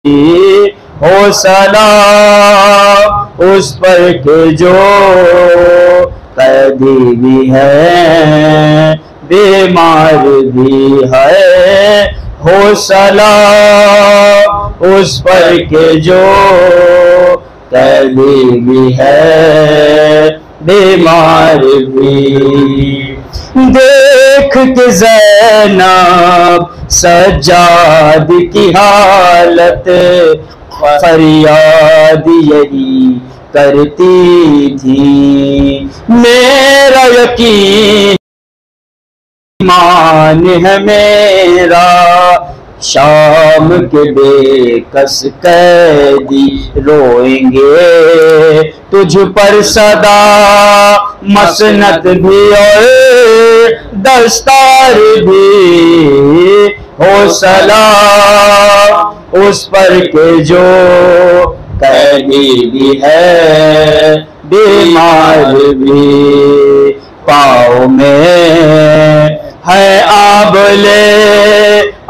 हो सलाम उस पर के जो कैदी भी है बीमार भी है। हो सलाम उस पर के जो कैदी भी है बीमार भी। देख के ज़ैनब सज्जाद की हालत फरियाद यही करती थी। मेरा यकीन ईमान है मेरा शाम के बेकस कैदी रोएंगे तुझ पर सदा मसनत भी और दस्तार भी। हो सलाम उस पर के जो कैदी भी है बीमार भी। पाँव में है आबले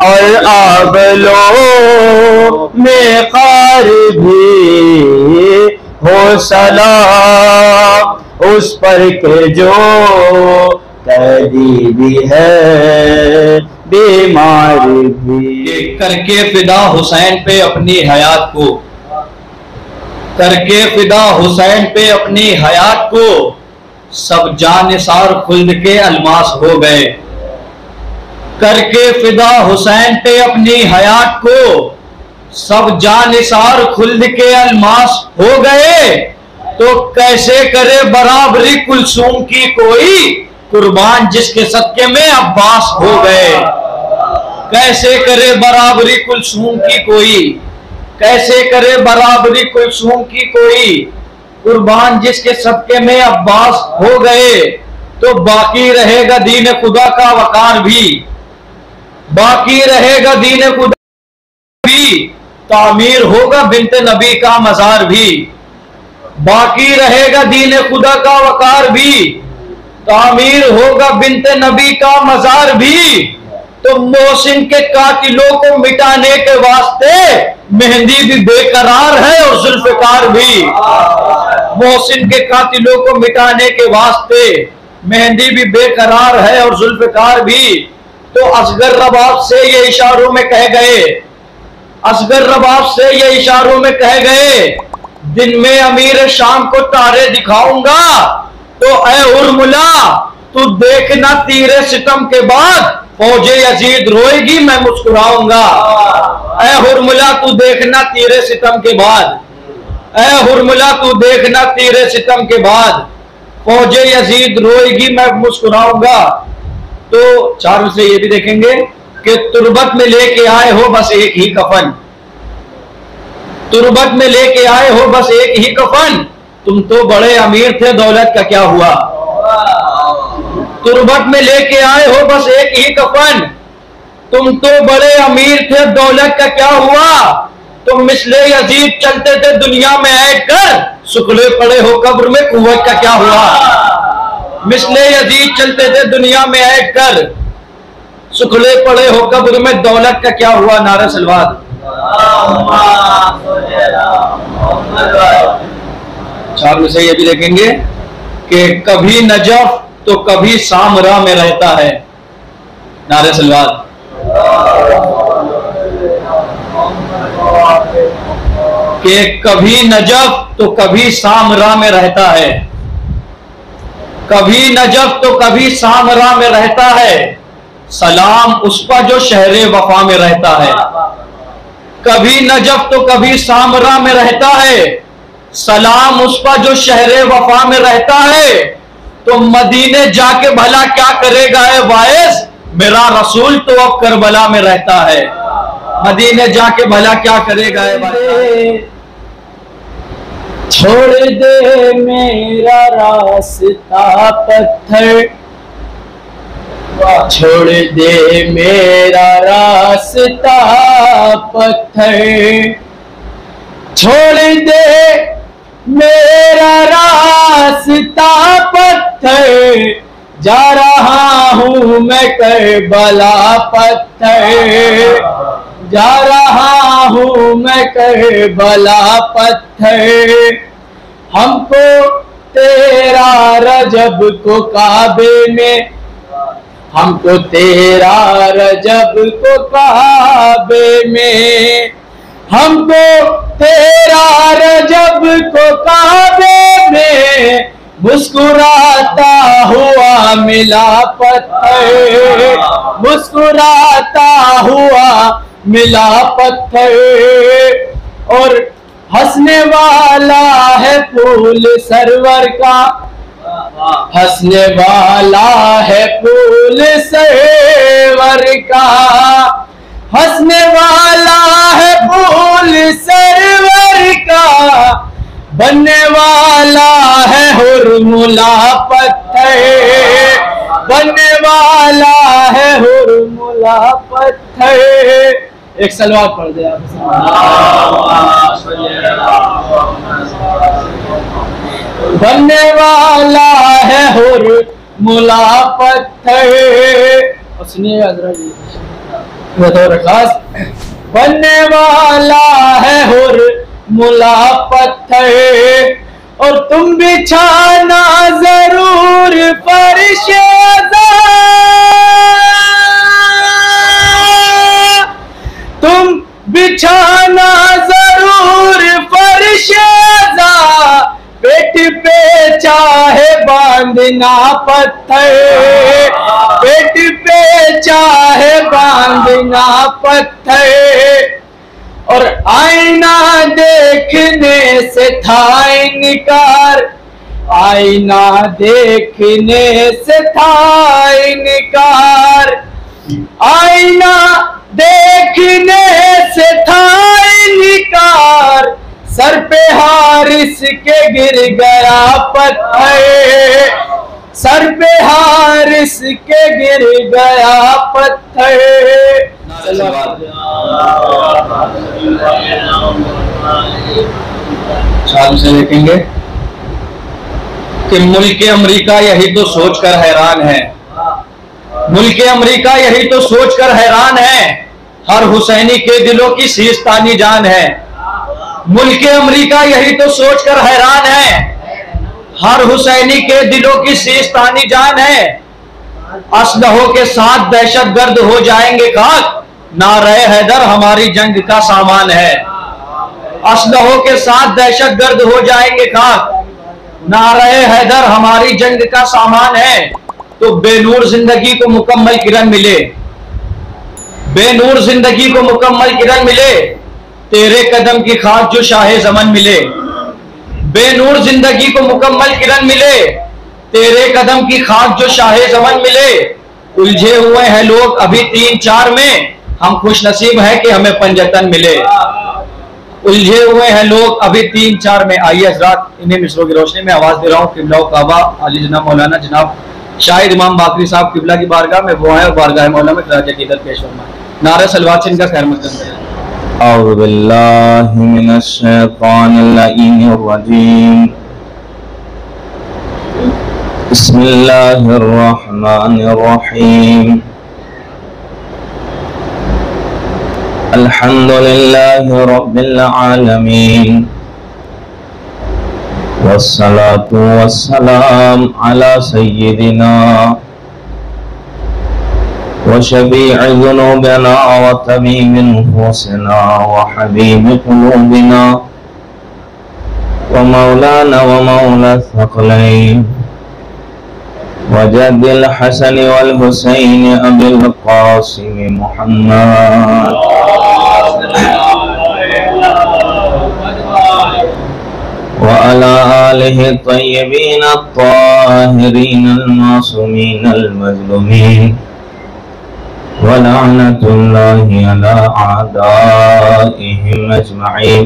और आबलो में ख़ार भी। हो सलाम उस पर के जो कैदी भी है बीमार भी। करके फिदा हुसैन पे अपनी हयात को, करके फिदा हुसैन पे अपनी हयात को सब जानिसार खुल्द के अलमास हो गए। करके फिदा हुसैन पे अपनी हयात को सब जानिसार खुल्द के अलमास हो गए। तो कैसे करे बराबरी कुलसूम की कोई कुर्बान जिसके सदके में अब्बास हो गए। कैसे करे बराबरी कुलसूम की कोई, कैसे करे बराबरी कुलसूम की कोई कुर्बान जिसके सदके में अब्बास हो गए। तो बाकी रहेगा दीन खुदा का वकार भी, बाकी रहेगा दीन खुदा भी। तामीर होगा बिन्ते नबी का मजार भी, बाकी रहेगा दीन खुदा का वकार भी। तामीर होगा बिन्ते नबी का मजार भी। तो मोहसिन के कातिलों को मिटाने के वास्ते मेहंदी भी बेकरार है और जुल्फकार भी। मोहसिन के कातिलों को मिटाने के वास्ते मेहंदी भी बेकरार है और जुल्फकार भी। तो असगर रबाब से ये इशारों में कह गए, असगर रबाब से ये इशारों में कह गए, दिन में अमीर शाम को तारे दिखाऊंगा। तो ऐ उर्मिला तू देखना तीरे सितम के बाद फौजे यजीद रोएगी मैं मुस्कुराऊंगा। ऐ उर्मिला तू देखना तीरे सितम के बाद, ऐ उर्मिला तू देखना तीरे सितम के बाद फौजे यजीद रोएगी मैं मुस्कुराऊंगा। तो चारों से ये भी देखेंगे कि तुरबत में लेके आए हो बस एक ही कफन, तुरबत में लेके आए हो बस एक ही कफन। तुम तो बड़े अमीर थे दौलत का क्या हुआ। तुरबत में लेके आए हो बस एक ही कफन, तुम तो बड़े अमीर थे दौलत का क्या हुआ। तुम मिसले यजीद चलते थे दुनिया में ऐड कर, सुखले पड़े हो कब्र में कुव्वत का क्या हुआ। मिसले यजीद चलते थे दुनिया में ऐड कर, सुखले पड़े हो कब्र में दौलत का क्या हुआ। नारा सलवात। चार में से ये भी देखेंगे कि कभी नजफ तो कभी सामरा में रहता है। नारे सलवात। कि कभी नजफ तो कभी सामरा में रहता है, कभी नजफ तो कभी सामरा में रहता है। सलाम उस पर जो शहरे वफा में रहता है। कभी नजफ तो कभी सामरा में रहता है, सलाम उस पर जो शहरे वफा में रहता है। तो मदीने जाके भला क्या करेगा ए वाइस, मेरा रसूल तो अब करबला में रहता है। मदीने जाके भला क्या करेगा ए वाइस। छोड़ दे मेरा रास्ता पत्थर, छोड़ दे मेरा रास्ता पत्थर, छोड़ दे मेरा रास्ता पत्थर, जा रहा हूँ मैं करबला पत्थर, जा रहा हूँ मैं करबला पत्थर, हमको तेरा रजब को काबे में, हमको तेरा रजब को काबे में, हमको तेरा रजब को काबे में मुस्कुराता हुआ मिला पत्थर, मुस्कुराता हुआ मिला पत्थर। और हंसने वाला है फूल सरवर का, हंसने वाला है फूल सरवर का, हंसने वाला है फूल सरवर का, बनने वाला है हुरमुला पत्थर, बनने वाला है हुरमुला पत्थर। एक सलवात पढ़ दे आप। बनने वाला है हुरमुला पत्थर। और सुनिए हजरत जी, खास बनने वाला है हुरमुला पत्थर, और तुम बिछाना जरूर फर्शे अज़ा, तुम बिछाना जरूर फर्शे अज़ा, पेट पे चाहे बांधना पत्थर, पेट पे चाहे बांधना पत्थर। और आईना देखने से था इनकार, आईना देखने से था इनकार, आईना देखने से था इनकार, सर पे हारिस के गिर गया पत्थर, सर पे हारिस के गिर गया पत्थर। से देखेंगे कि मुल्क अमेरिका यही तो सोचकर हैरान है, मुल्क अमेरिका यही तो सोचकर हैरान है, हर हुसैनी के दिलों की सीस्तानी जान है। मुल्क अमेरिका यही तो सोचकर हैरान है, हर हुसैनी के दिलों की सीस्तानी जान है। असलहों के साथ दहशतगर्द हो जाएंगे खाक, नारे हैदर हमारी जंग का सामान है। असलहों के साथ दहशतगर्द हो जाएंगे खाक, नारे हैदर हमारी जंग का सामान है। तो बेनूर जिंदगी को मुकम्मल किरण मिले, बेनूर जिंदगी को मुकम्मल किरण मिले, तेरे कदम की खाक जो शाहे ज़मन मिले। बेनूर जिंदगी को मुकम्मल किरण मिले, तेरे कदम की खाक जो शाहे ज़मन मिले। उलझे हुए हैं लोग अभी 3-4 में, हम खुश नसीब है कि हमें पंजतन मिले। उलझे हुए हैं लोग अभी 3-4 में। आइए हज़रात, इन्हीं मिसरों की रोशनी में आवाज़ दे रहा हूँ किबला काबा अली जनाब मौलाना जनाब शाहिद इमाम बाकरी साहब किबला की बारगाह में वो है, और बारगाह मौला में खराज अकीदत पेश फरमाएं। नारा सलवात से इनका खैर मकदम है। औज़ु बिल्लाहि मिनश शैतानिर रजीम। बिस्मिल्लाहिर रहमानिर रहीम। अल्हम्दुलिल्लाहि रब्बिल आलमीन, वस्सलातु वस्सलाम अला सय्यिदिना व शफी'i ज़ुनूबिना व तमीमि नुफूसिना व हबीबि क़ुलूबिना व मौलाना व मौला थक़लैन व जद्दिल हसन वल हुसैन अबिल क़ासिम मुहम्मद व अला आलिहि तय्यबीन अत्ताहिरीन अल-मासूमीन अल-मज़लूमीन व लअनतुल्लाहि अला आदाइहिम अजमईन।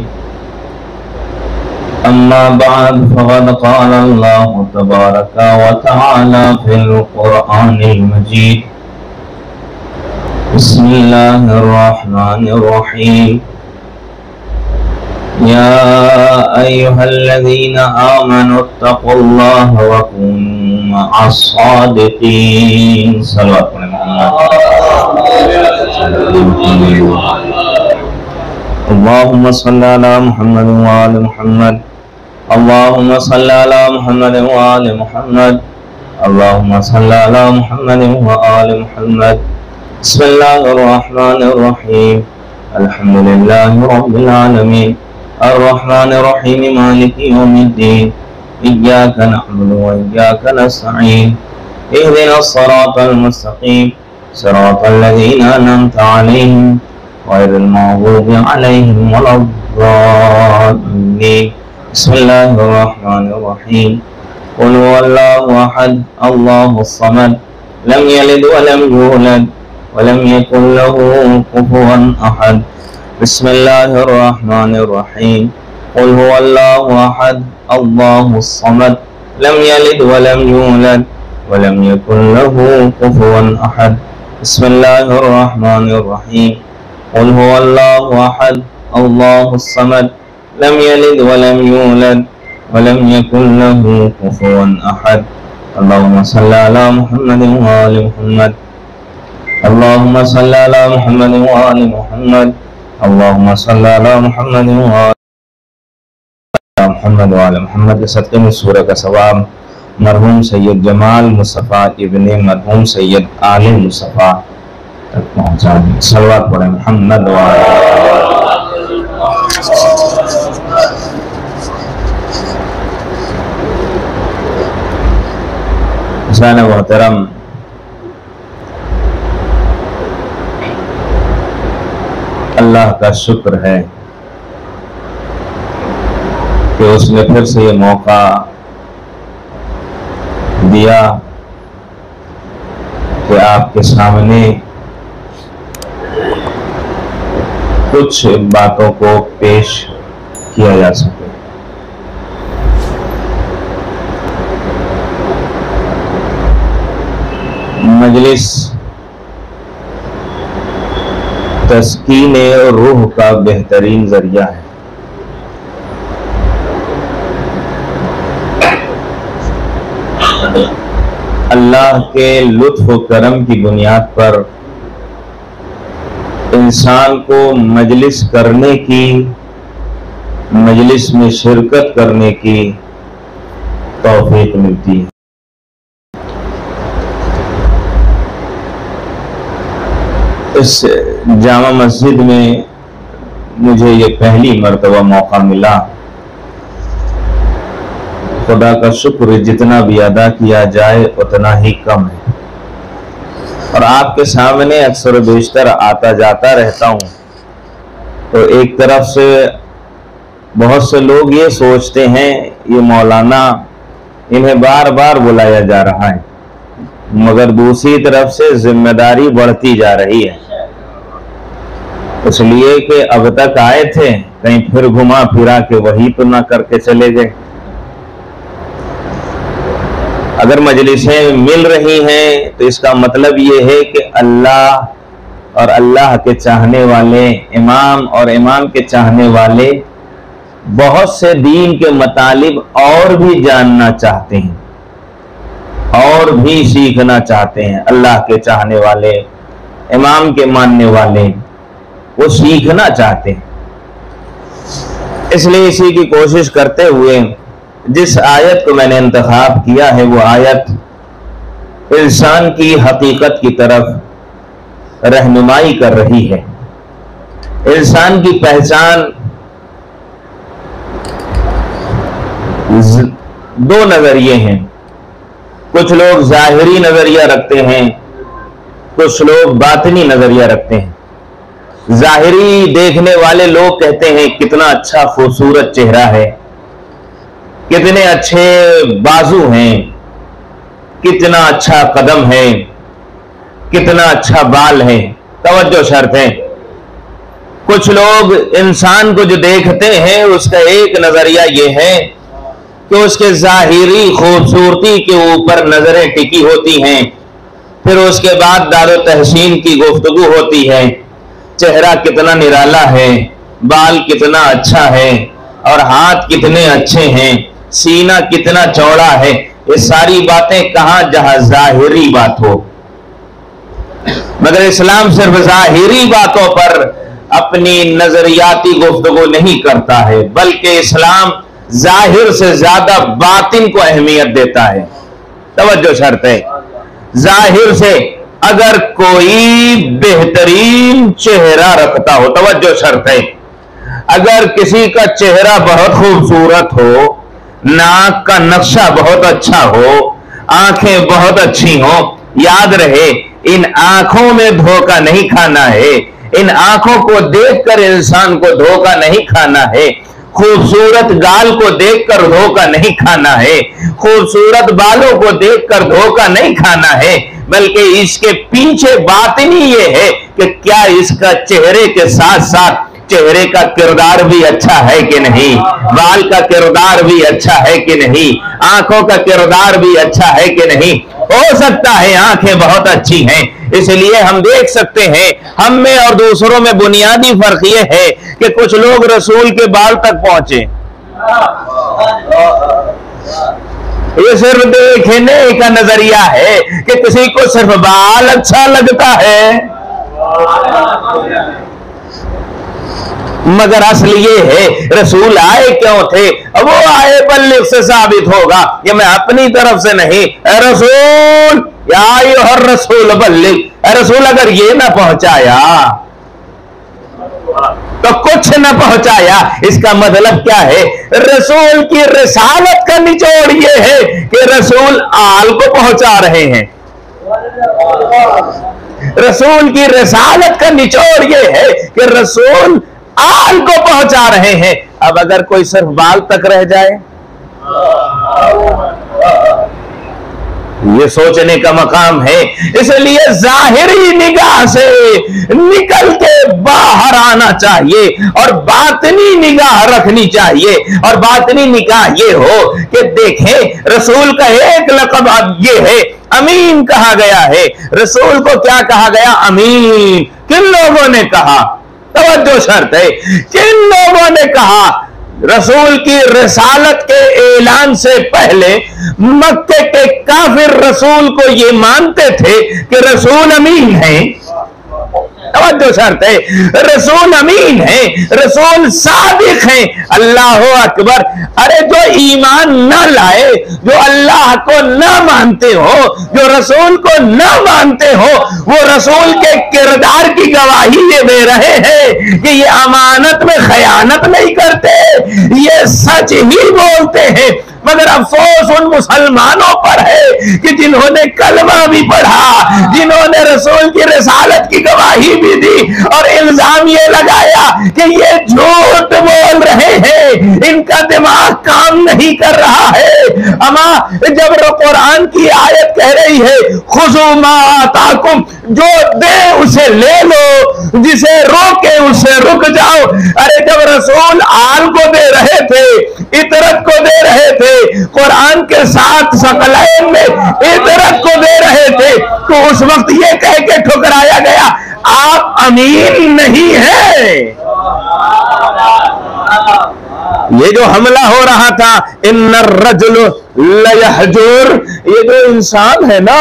अम्मा बाद फ़क़द क़ाल अल्लाहु तबारक व तआला फ़िल क़ुरआनिल मजीद। बिस्मिल्लाहिर रहमानिर रहीम। या अय्युहल्लज़ीना आमनुत्तक़ुल्लाह व कूनू मअस-सादिक़ीन। सल्लल्लाहु अलैहि वसल्लम। अल्लाहुम्मा सल्ली अला मुहम्मद व आलि मुहम्मद, अल्लाहुम्मा सल्ली अला मुहम्मद व आलि मुहम्मद, अल्लाहुम्मा सल्ली अला मुहम्मद व आलि मुहम्मद। बिस्मिल्लाहिर रहमानिर रहीम, अल्हम्दुलिल्लाहि रब्बिल आलमीन, अर्रहमानिर रहीम, मालिकि यौमिद्दीन, इय्याका नअबुदु व इय्याका नस्तईन, इहदिनस सिरातल मुस्तकीम, सिरातल लज़ीना अनअमता अलैहिम गैरिल मग़दूबि अलैहिम वलद्दाल्लीन। बिस्मिल्लाहिर रहमानिर रहीम, क़ुल हुवल्लाहु अहद, अल्लाहुस समद, लम यलिद व लम यूलद व लम यकुल लहू कुफुवन अहद। बिस्मिल्लाहिर रहमानिर रहीम, क़ुल हुवल्लाहु अहद, अल्लाहुस समद, लम यलिद व लम यूलद व लम यकुल लहू कुफुवन अहद। बिस्मिल्लाहिर रहमानिर रहीम, क़ुल हुवल्लाहु अहद, अल्लाहुस समद, लम यलिद व लम यूलद व लम यकुल लहू कुफुवन अहद। अल्लाहुम्मा सल्ली अला मुहम्मद व आलि मुहम्मद, अल्लाहुम्मा सल्ली अला मुहम्मद व आलि मुहम्मद, अल्लाहुम्मा सल्ली अला मुहम्मद व आलि मुहम्मद के सदक़े में सूरह का सवाब मरहूम सैयद जमाल मुस्तफ़ा इब्ने मरहूम सैयद आले मुस्तफ़ा तक पहुँचा दी। सलवात पढ़े मुहम्मद व आले मोहतरम, अल्लाह का शुक्र है कि उसने फिर से ये मौका दिया कि आपके सामने कुछ बातों को पेश किया जा सके। मजलिस तस्कीने रूह का बेहतरीन जरिया है। अल्लाह के लुत्फ व करम की बुनियाद पर इंसान को मजलिस करने की, मजलिस में शिरकत करने की तौफीक मिलती है। इस जामा मस्जिद में मुझे ये पहली मर्तबा मौका मिला। खुदा का शुक्र जितना भी अदा किया जाए उतना ही कम है। और आपके सामने अक्सर बेशतर आता जाता रहता हूँ, तो एक तरफ से बहुत से लोग ये सोचते हैं ये मौलाना, इन्हें बार बार बुलाया जा रहा है, मगर दूसरी तरफ से जिम्मेदारी बढ़ती जा रही है, इसलिए कि अब तक आए थे, कहीं फिर घुमा फिरा के वही तो ना करके चले गए। अगर मजलिसें मिल रही हैं तो इसका मतलब ये है कि अल्लाह और अल्लाह के चाहने वाले, इमाम और इमाम के चाहने वाले बहुत से दीन के मतालिब और भी जानना चाहते हैं, और भी सीखना चाहते हैं। अल्लाह के चाहने वाले, इमाम के मानने वाले, वो सीखना चाहते हैं। इसलिए इसी की कोशिश करते हुए जिस आयत को मैंने इंतखाब किया है, वो आयत इंसान की हकीकत की तरफ रहनुमाई कर रही है। इंसान की पहचान दो नजरिए हैं। कुछ लोग जाहिरी नजरिया रखते हैं, कुछ लोग बातिनी नजरिया रखते हैं। जाहिरी देखने वाले लोग कहते हैं कितना अच्छा खूबसूरत चेहरा है, कितने अच्छे बाजू हैं, कितना अच्छा कदम है, कितना अच्छा बाल है। तवज्जो शर्त है। कुछ लोग इंसान को जो देखते हैं उसका एक नजरिया यह है कि उसके जाहिरी खूबसूरती के ऊपर नजरें टिकी होती हैं, फिर उसके बाद दारो तहसीन की गुफ्तगू होती है। चेहरा कितना निराला है, बाल कितना अच्छा है, और हाथ कितने अच्छे हैं, सीना कितना चौड़ा है। ये सारी बातें कहां, जहां जाहिरी बात हो। मगर इस्लाम सिर्फ जाहिरी बातों पर अपनी नजरियाती गुफ्तगू नहीं करता है, बल्कि इस्लाम जाहिर से ज्यादा बातिन को अहमियत देता है। तवज्जो शर्त है, जाहिर से अगर कोई बेहतरीन चेहरा रखता हो, तवज्जो शर्त है, अगर किसी का चेहरा बहुत खूबसूरत हो, नाक का नक्शा बहुत अच्छा हो, आंखें बहुत अच्छी हो, याद रहे इन आंखों में धोखा नहीं खाना है, इन आंखों को देखकर इंसान को धोखा नहीं खाना है, खूबसूरत गाल को देखकर धोखा नहीं खाना है, खूबसूरत बालों को देखकर धोखा नहीं खाना है, बल्कि इसके पीछे बातिनी ये है कि क्या इसका चेहरे के साथ साथ चेहरे का किरदार भी अच्छा है कि नहीं, बाल का किरदार भी अच्छा है कि नहीं, आंखों का किरदार भी अच्छा है कि नहीं। हो सकता है आंखें बहुत अच्छी हैं, इसलिए हम देख सकते हैं हम में और दूसरों में बुनियादी फर्क यह है कि कुछ लोग रसूल के बाल तक पहुंचे। ये सिर्फ देखने का नजरिया है कि किसी को सिर्फ बाल अच्छा लगता है, मगर असल ये है रसूल आए क्यों थे। अब वो आए बल्लिग से साबित होगा, ये मैं अपनी तरफ से नहीं। रसूल या हर रसूल बल्लिग, रसूल अगर ये ना पहुंचाया तो कुछ न पहुंचाया। इसका मतलब क्या है? रसूल की रिसालत का निचोड़ ये है कि रसूल आल को पहुंचा रहे हैं। रसूल की रिसालत का निचोड़ ये है कि रसूल आल को पहुंचा रहे हैं। अब अगर कोई सिर्फ बाल तक रह जाए, ये सोचने का मकाम है। इसलिए जाहिरी निगाह से निकल के बाहर आना चाहिए और बातनी निगाह रखनी चाहिए। और बातनी निगाह ये हो कि देखें रसूल का एक लक़ब ये है, अमीन कहा गया है। रसूल को क्या कहा गया? अमीन। किन लोगों ने कहा? तवज्जो शर्त है, किन लोगों ने कहा? रसूल की रिसालत के ऐलान से पहले मक्के के काफिर रसूल को ये मानते थे कि रसूल अमीन है। तवज्जो शर्त है, रसूल अमीन है, रसूल सादिक है। अल्लाह अकबर। अरे जो ईमान न लाए, जो अल्लाह को न मानते हो, जो रसूल को न मानते हो, वो रसूल के किरदार की गवाही ये दे रहे हैं कि ये अमानत में खयानत नहीं करते, ये सच ही बोलते हैं। मगर अफसोस उन मुसलमानों पर है कि जिन्होंने कलमा भी पढ़ा, जिन्होंने रसूल की रिसालत की गवाही भी दी और इल्जाम ये लगाया कि ये झूठ बोल रहे हैं, इनका दिमाग काम नहीं कर रहा है। अमा जब कुरान की आयत कह रही है खुज़ू मा आताकुम, जो दे उसे ले लो, जिसे रोके उसे रुक जाओ। अरे जब रसूल आल को दे रहे थे, इतरत को दे रहे थे, कुरान के साथ सकलैन में इतरत को दे रहे थे, तो उस वक्त ये कह के ठुकराया गया आप अमीन नहीं है। ये जो हमला हो रहा था इन्नर रजुल लयहजुर, ये जो इंसान है ना,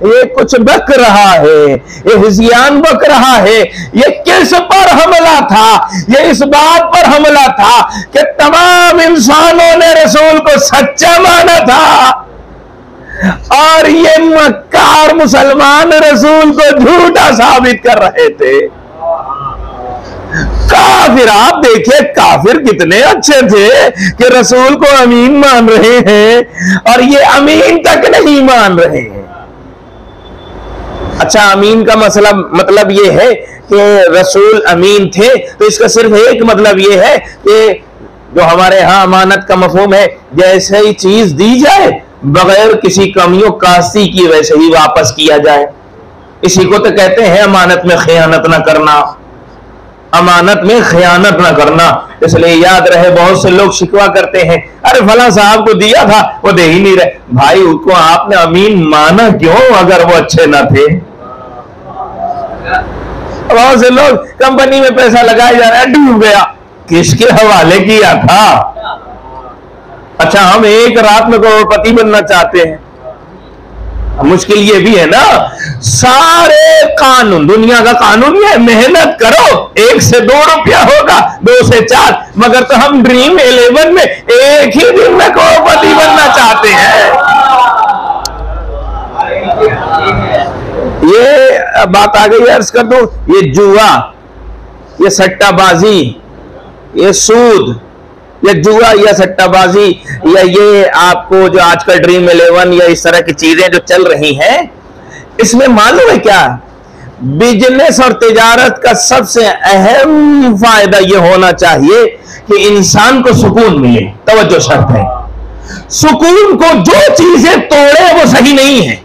ये कुछ बक रहा है, ये हिज़ियान बक रहा है। ये किस पर हमला था? ये इस बात पर हमला था कि तमाम इंसानों ने रसूल को सच्चा माना था और ये मक्कार मुसलमान रसूल को झूठा साबित कर रहे थे। काफिर, आप देखिए काफिर कितने अच्छे थे कि रसूल को अमीन मान रहे हैं और ये अमीन तक नहीं मान रहे हैं। अच्छा, अमीन का मसला मतलब ये है कि रसूल अमीन थे, तो इसका सिर्फ एक मतलब ये है कि जो हमारे यहाँ अमानत का मफहूम है, जैसे ही चीज दी जाए बगैर किसी कमियों कास्ती की वैसे ही वापस किया जाए। इसी को तो कहते हैं अमानत में खयानत न करना, अमानत में खयानत न करना। इसलिए याद रहे, बहुत से लोग शिकवा करते हैं, अरे फला साहब को दिया था वो दे ही नहीं रहे। भाई उसको आपने अमीन माना क्यों अगर वो अच्छे ना थे? बहुत से लोग कंपनी में पैसा लगाए जा रहा है, डूब गया, किसके हवाले किया था? अच्छा, हम एक रात में करोड़पति बनना चाहते हैं, मुश्किल ये भी है ना, सारे कानून, दुनिया का कानून ये है, मेहनत करो 1 से 2 रुपया होगा, 2 से 4, मगर तो हम ड्रीम 11 में एक ही दिन में करोड़पति बनना चाहते हैं। ये बात आ गई, अर्ज कर दो, ये जुआ, ये सट्टाबाजी, ये सूद, या जुआ या सट्टाबाजी, या ये आपको जो आजकल ड्रीम 11 या इस तरह की चीजें जो चल रही हैं, इसमें मालूम है क्या, बिजनेस और तिजारत का सबसे अहम फायदा ये होना चाहिए कि इंसान को सुकून मिले। तवज्जो शर्त है, सुकून को जो चीजें तोड़े वो सही नहीं है।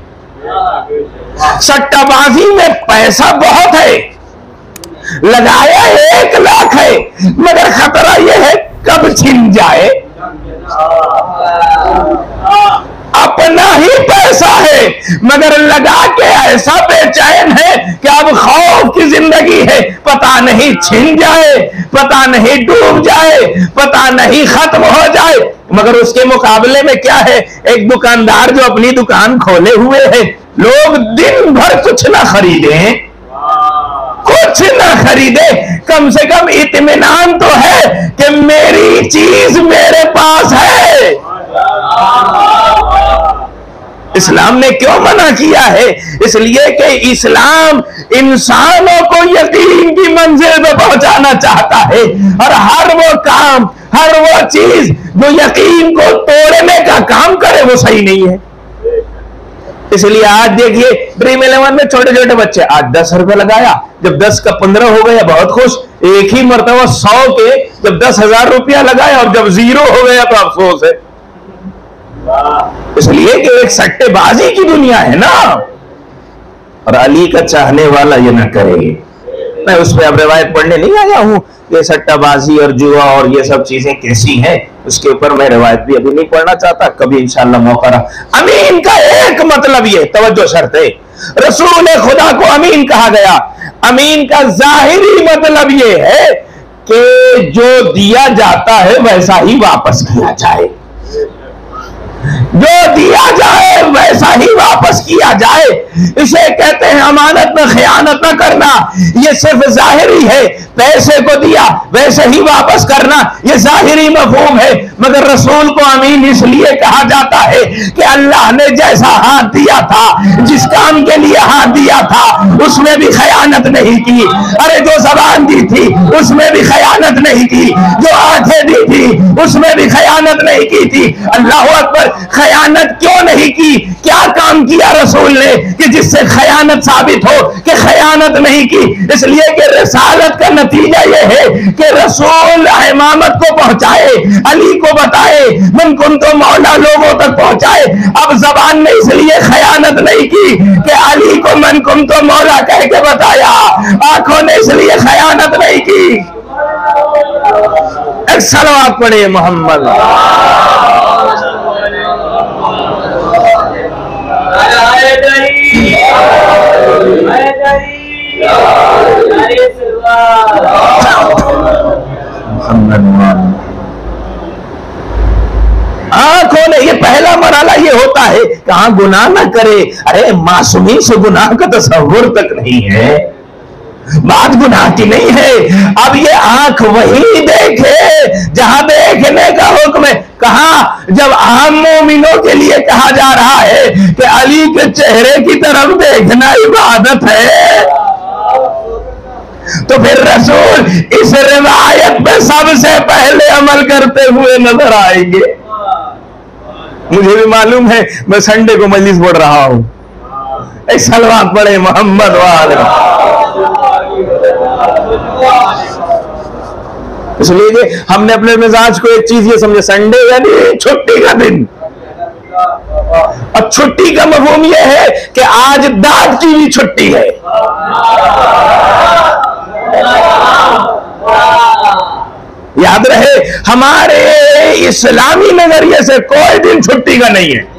सट्टाबाजी में पैसा बहुत है, लगाया 1 लाख है, मगर खतरा यह है कब छिन जाए। अपना ही पैसा है, मगर लगा के ऐसा बेचैन है कि अब खौफ की जिंदगी है, पता नहीं छिन जाए, पता नहीं डूब जाए, पता नहीं खत्म हो जाए। मगर उसके मुकाबले में क्या है, एक दुकानदार जो अपनी दुकान खोले हुए है, लोग दिन भर कुछ ना खरीदे, कुछ ना खरीदे, कम से कम इत्मीनान तो है कि मेरी चीज मेरे पास है। इस्लाम ने क्यों मना किया है? इसलिए कि इस्लाम इंसानों को यकीन की मंजिल पे पहुंचाना चाहता है, और हर वो काम, हर वो चीज जो यकीन को तोड़ने का काम करे वो सही नहीं है। इसलिए आज देखिए ड्रीम 11 में छोटे छोटे बच्चे, आज 10 रुपए लगाया, जब 10 का 15 हो गया बहुत खुश, एक ही मरतबा 100 के जब 10,000 रुपया लगाया और जब 0 हो गया तो अफसोस है। इसलिए कि एक सट्टेबाजी की दुनिया है ना, और अली का चाहने वाला ये ना करे। मैं उस पर अब रिवायत पढ़ने नहीं आया हूं, ये सट्टाबाजी और जुआ और ये सब चीजें कैसी हैं, उसके ऊपर मैं रिवायत भी अभी नहीं पढ़ना चाहता, कभी इंशाअल्लाह मौका रहा। अमीन का एक मतलब ये, तवज्जो शर्त है, रसूल खुदा को अमीन कहा गया। अमीन का जाहिरी मतलब ये है कि जो दिया जाता है वैसा ही वापस किया जाए, जो दिया जाए वैसा ही वापस किया जाए। इसे कहते हैं अमानत में खयानत न करना। ये सिर्फ जाहिरी है, पैसे को दिया वैसे ही वापस करना, ये जाहिरी मफहूम है। मगर रसूल को अमीन इसलिए कहा जाता है कि अल्लाह ने जैसा हाथ दिया था, जिस काम के लिए हाथ दिया था, उसमें भी खयानत नहीं की। अरे जो जबान दी थी उसमें भी खयानत नहीं की, जो आंखें दी थी उसमें भी खयानत नहीं की थी। अल्लाह अकबर, खयानत क्यों नहीं की? क्या काम किया रसूल ने कि जिससे खयानत साबित हो कि खयानत नहीं की? इसलिए कि रिसालत का नतीजा यह है कि रसूल इमामत को पहुंचाए, अली को बताए, मन कुन तो मौला लोगों तक पहुंचाए। अब जबान ने इसलिए खयानत नहीं की कि अली को मन कुन तो मौला कह के बताया, आंखों ने इसलिए खयानत नहीं की। एक सलावत पढ़े मोहम्मद। आंखों ने, ये पहला मरहला ये होता है, कहां गुनाह ना करे। अरे मासूमी से गुनाह का तस्वुर तक नहीं है, बात गुनाह की नहीं है। अब ये आंख वही देखे जहां देखने का हुक्म है। कहा, जब आम मोमिनों के लिए कहा जा रहा है कि अली के चेहरे की तरफ देखना इबादत है, तो फिर रसूल इस रिवायत पे सबसे पहले अमल करते हुए नजर आएंगे। मुझे भी मालूम है, मैं संडे को मजलिस पढ़ रहा हूं। एक सलवात पढ़े मोहम्मद वाले। इसलिए हमने अपने मिजाज को एक चीज ये समझे, संडे यानी छुट्टी का दिन। और छुट्टी का मफहूम यह है कि आज दाद की भी छुट्टी है। याद रहे, हमारे इस्लामी नजरिए से कोई दिन छुट्टी का नहीं है।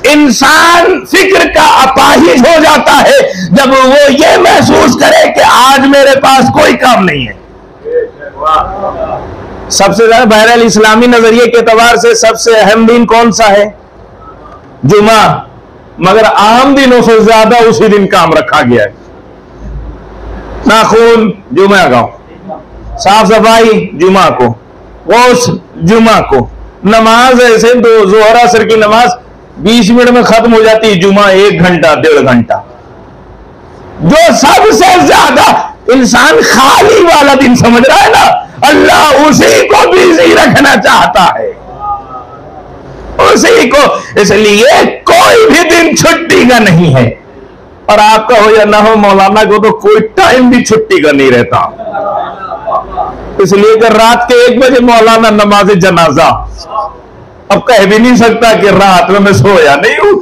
इंसान फिक्र का अपाहिज हो जाता है जब वो ये महसूस करे कि आज मेरे पास कोई काम नहीं है। सबसे ज्यादा बहरहाल इस्लामी नजरिए के एतबार से सबसे अहम दिन कौन सा है? जुमा। मगर आम दिनों से ज्यादा उसी दिन काम रखा गया है। नाखून जुमा को, साफ सफाई जुमा को, गौस जुमा को, नमाज ऐसे दो जोहर असर की नमाज 20 मिनट में खत्म हो जाती है, जुमा 1 घंटा 1.5 घंटा। जो सबसे ज्यादा इंसान खाली वाला दिन समझ रहा है ना, अल्लाह उसी को बिजी रखना चाहता है, उसी को। इसलिए कोई भी दिन छुट्टी का नहीं है। और आपका हो या ना हो, मौलाना को तो कोई टाइम भी छुट्टी का नहीं रहता। इसलिए कि रात के 1 बजे मौलाना नमाज जनाजा, अब कह भी नहीं सकता कि रात में मैं सोया नहीं हूं।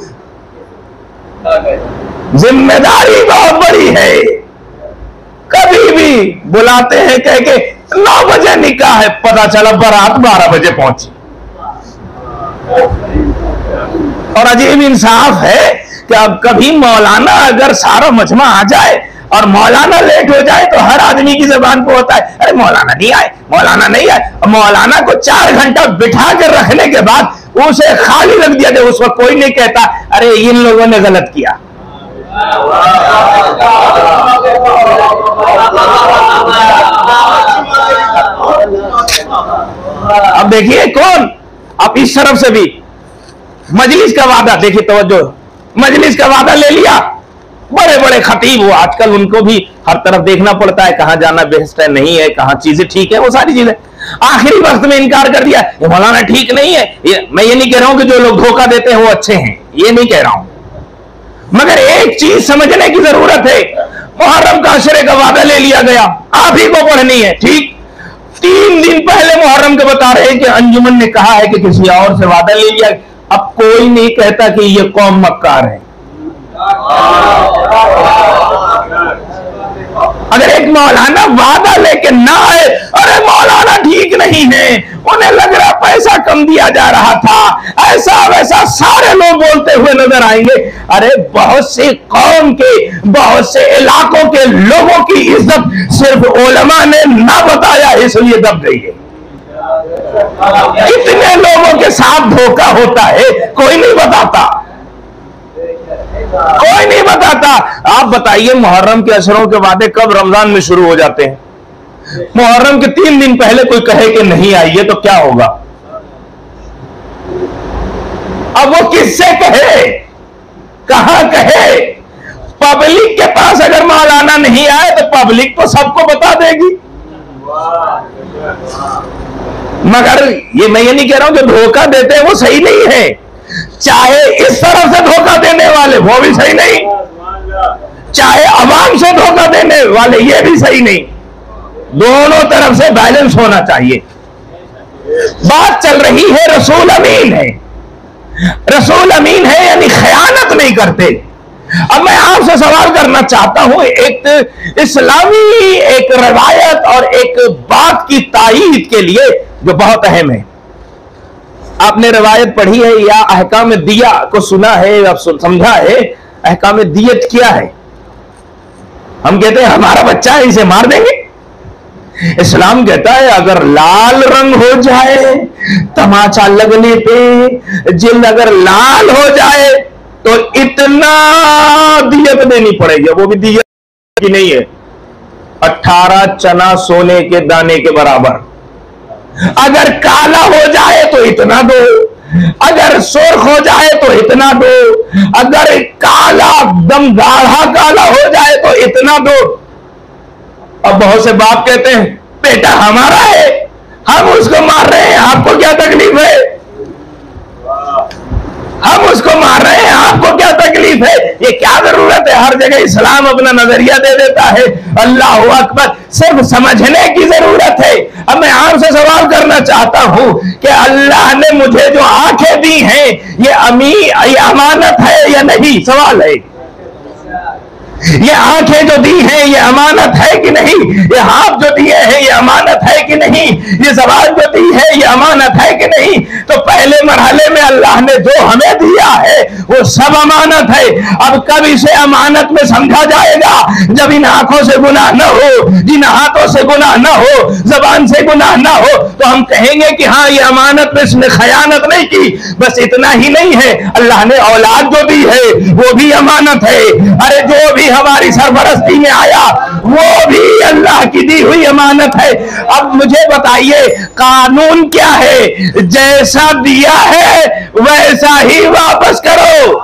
जिम्मेदारी बहुत बड़ी है। कभी भी बुलाते हैं कह के 9 बजे निकाह है, पता चला बारात 12 बजे पहुंची। और अजीब इंसाफ है कि अब कभी मौलाना अगर सारा मजमा आ जाए और मौलाना लेट हो जाए तो हर आदमी की जबान पे होता है, अरे मौलाना नहीं आए, मौलाना नहीं आए। मौलाना को 4 घंटा बिठा कर रखने के बाद उसे खाली रख दिया जाए, उस वक्त कोई नहीं कहता अरे इन लोगों ने गलत किया। अब देखिए कौन, अब इस तरफ से भी मजलिस का वादा, देखिए तवज्जो, मजलिस का वादा ले लिया। बड़े बड़े खतीब हो आजकल, उनको भी हर तरफ देखना पड़ता है, कहां जाना बेस्ट है नहीं है, कहां चीजें ठीक है, वो सारी चीजें। आखिरी वक्त में इनकार कर दिया, ये मौलाना ठीक नहीं है। मैं ये नहीं कह रहा हूं कि जो लोग धोखा देते हैं वो अच्छे हैं, ये नहीं कह रहा हूं, मगर एक चीज समझने की जरूरत है। मुहर्रम का अशरे का वादा ले लिया गया, आप ही को पढ़नी है, ठीक। 3 दिन पहले मुहर्रम के बता रहे हैं कि अंजुमन ने कहा है कि किसी और से वादा ले लिया। अब कोई नहीं कहता कि ये कौम मक्कार है। अगर एक मौलाना वादा लेके ना आए, अरे मौलाना ठीक नहीं है, उन्हें लग रहा पैसा कम दिया जा रहा था, ऐसा वैसा सारे लोग बोलते हुए नजर आएंगे। अरे बहुत से कौम के, बहुत से इलाकों के लोगों की इज्जत सिर्फ उलमा ने ना बताया इसलिए दब गई है। कितने लोगों के साथ धोखा होता है, कोई नहीं बताता, कोई नहीं बताता। आप बताइए मुहर्रम के अशरों के वादे कब रमजान में शुरू हो जाते हैं? मुहर्रम के 3 दिन पहले कोई कहे कि नहीं आइए तो क्या होगा? अब वो किससे कहे, कहां कहे? पब्लिक के पास अगर मौलाना नहीं आए तो पब्लिक तो सबको बता देगी। मगर ये मैं ये नहीं कह रहा हूं जो धोखा देते हैं वो सही नहीं है, चाहे इस तरफ से धोखा देने वाले वो भी सही नहीं, चाहे अवाम से धोखा देने वाले ये भी सही नहीं। दोनों तरफ से बैलेंस होना चाहिए। बात चल रही है रसूल अमीन है, रसूल अमीन है यानी खयानत नहीं करते। अब मैं आपसे सवाल करना चाहता हूं, एक इस्लामी एक रवायत और एक बात की तायीद के लिए जो बहुत अहम है। आपने रवायत पढ़ी है या अहकाम दिया को सुना है, आप समझा है अहकाम दियत क्या है? हम कहते हैं हमारा बच्चा है इसे मार देंगे। इस्लाम कहता है अगर लाल रंग हो जाए, तमाचा लगने पे जिल्द अगर लाल हो जाए तो इतना दियत देनी पड़ेगी। वो भी दियत की नहीं है, 18 चना सोने के दाने के बराबर। अगर काला हो जाए तो इतना दो, अगर सुर्ख हो जाए तो इतना दो, अगर काला दम गाढ़ा काला हो जाए तो इतना दो। अब बहुत से बाप कहते हैं बेटा हमारा है, हम उसको मार रहे हैं, आपको क्या तकलीफ है? हम उसको मार रहे हैं, आपको क्या तकलीफ है? ये क्या जरूरत है? हर जगह इस्लाम अपना नजरिया दे देता है। अल्लाह अकबर, सिर्फ समझने की जरूरत है। अब मैं आपसे सवाल करना चाहता हूं कि अल्लाह ने मुझे जो आंखें दी हैं ये अमानत है या नहीं? सवाल है। ये आंखें जो दी हैं ये अमानत है कि नहीं? ये हाथ जो दिए हैं ये अमानत है कि नहीं? ये ज़बान जो दी है ये अमानत है कि नहीं? तो पहले मरहले में अल्लाह ने जो हमें दिया है वो सब अमानत है। अब कब इसे अमानत में समझा जाएगा? जब इन आंखों से गुनाह न हो, जिन हाथों से गुनाह न हो, जबान से गुनाह न हो, तो हम कहेंगे कि हाँ ये अमानत में इसने खयानत नहीं की। बस इतना ही नहीं है, अल्लाह ने औलाद जो दी है वो भी अमानत है। अरे जो भी हमारी सरपरस्ती में आया वो भी अल्लाह की दी हुई अमानत है। अब मुझे बताइए कानून क्या है? जैसा दिया है वैसा ही वापस करो,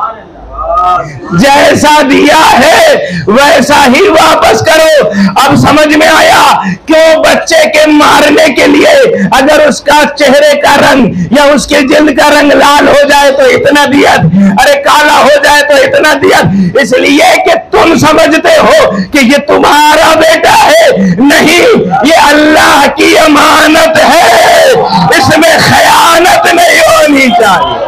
जैसा दिया है वैसा ही वापस करो। अब समझ में आया क्यों बच्चे के मारने के लिए अगर उसका चेहरे का रंग या उसके जिल्द का रंग लाल हो जाए तो इतना दियत, अरे काला हो जाए तो इतना दियत। इसलिए कि तुम समझते हो कि ये तुम्हारा बेटा है, नहीं, ये अल्लाह की अमानत है, इसमें खयानत नहीं होनी चाहिए।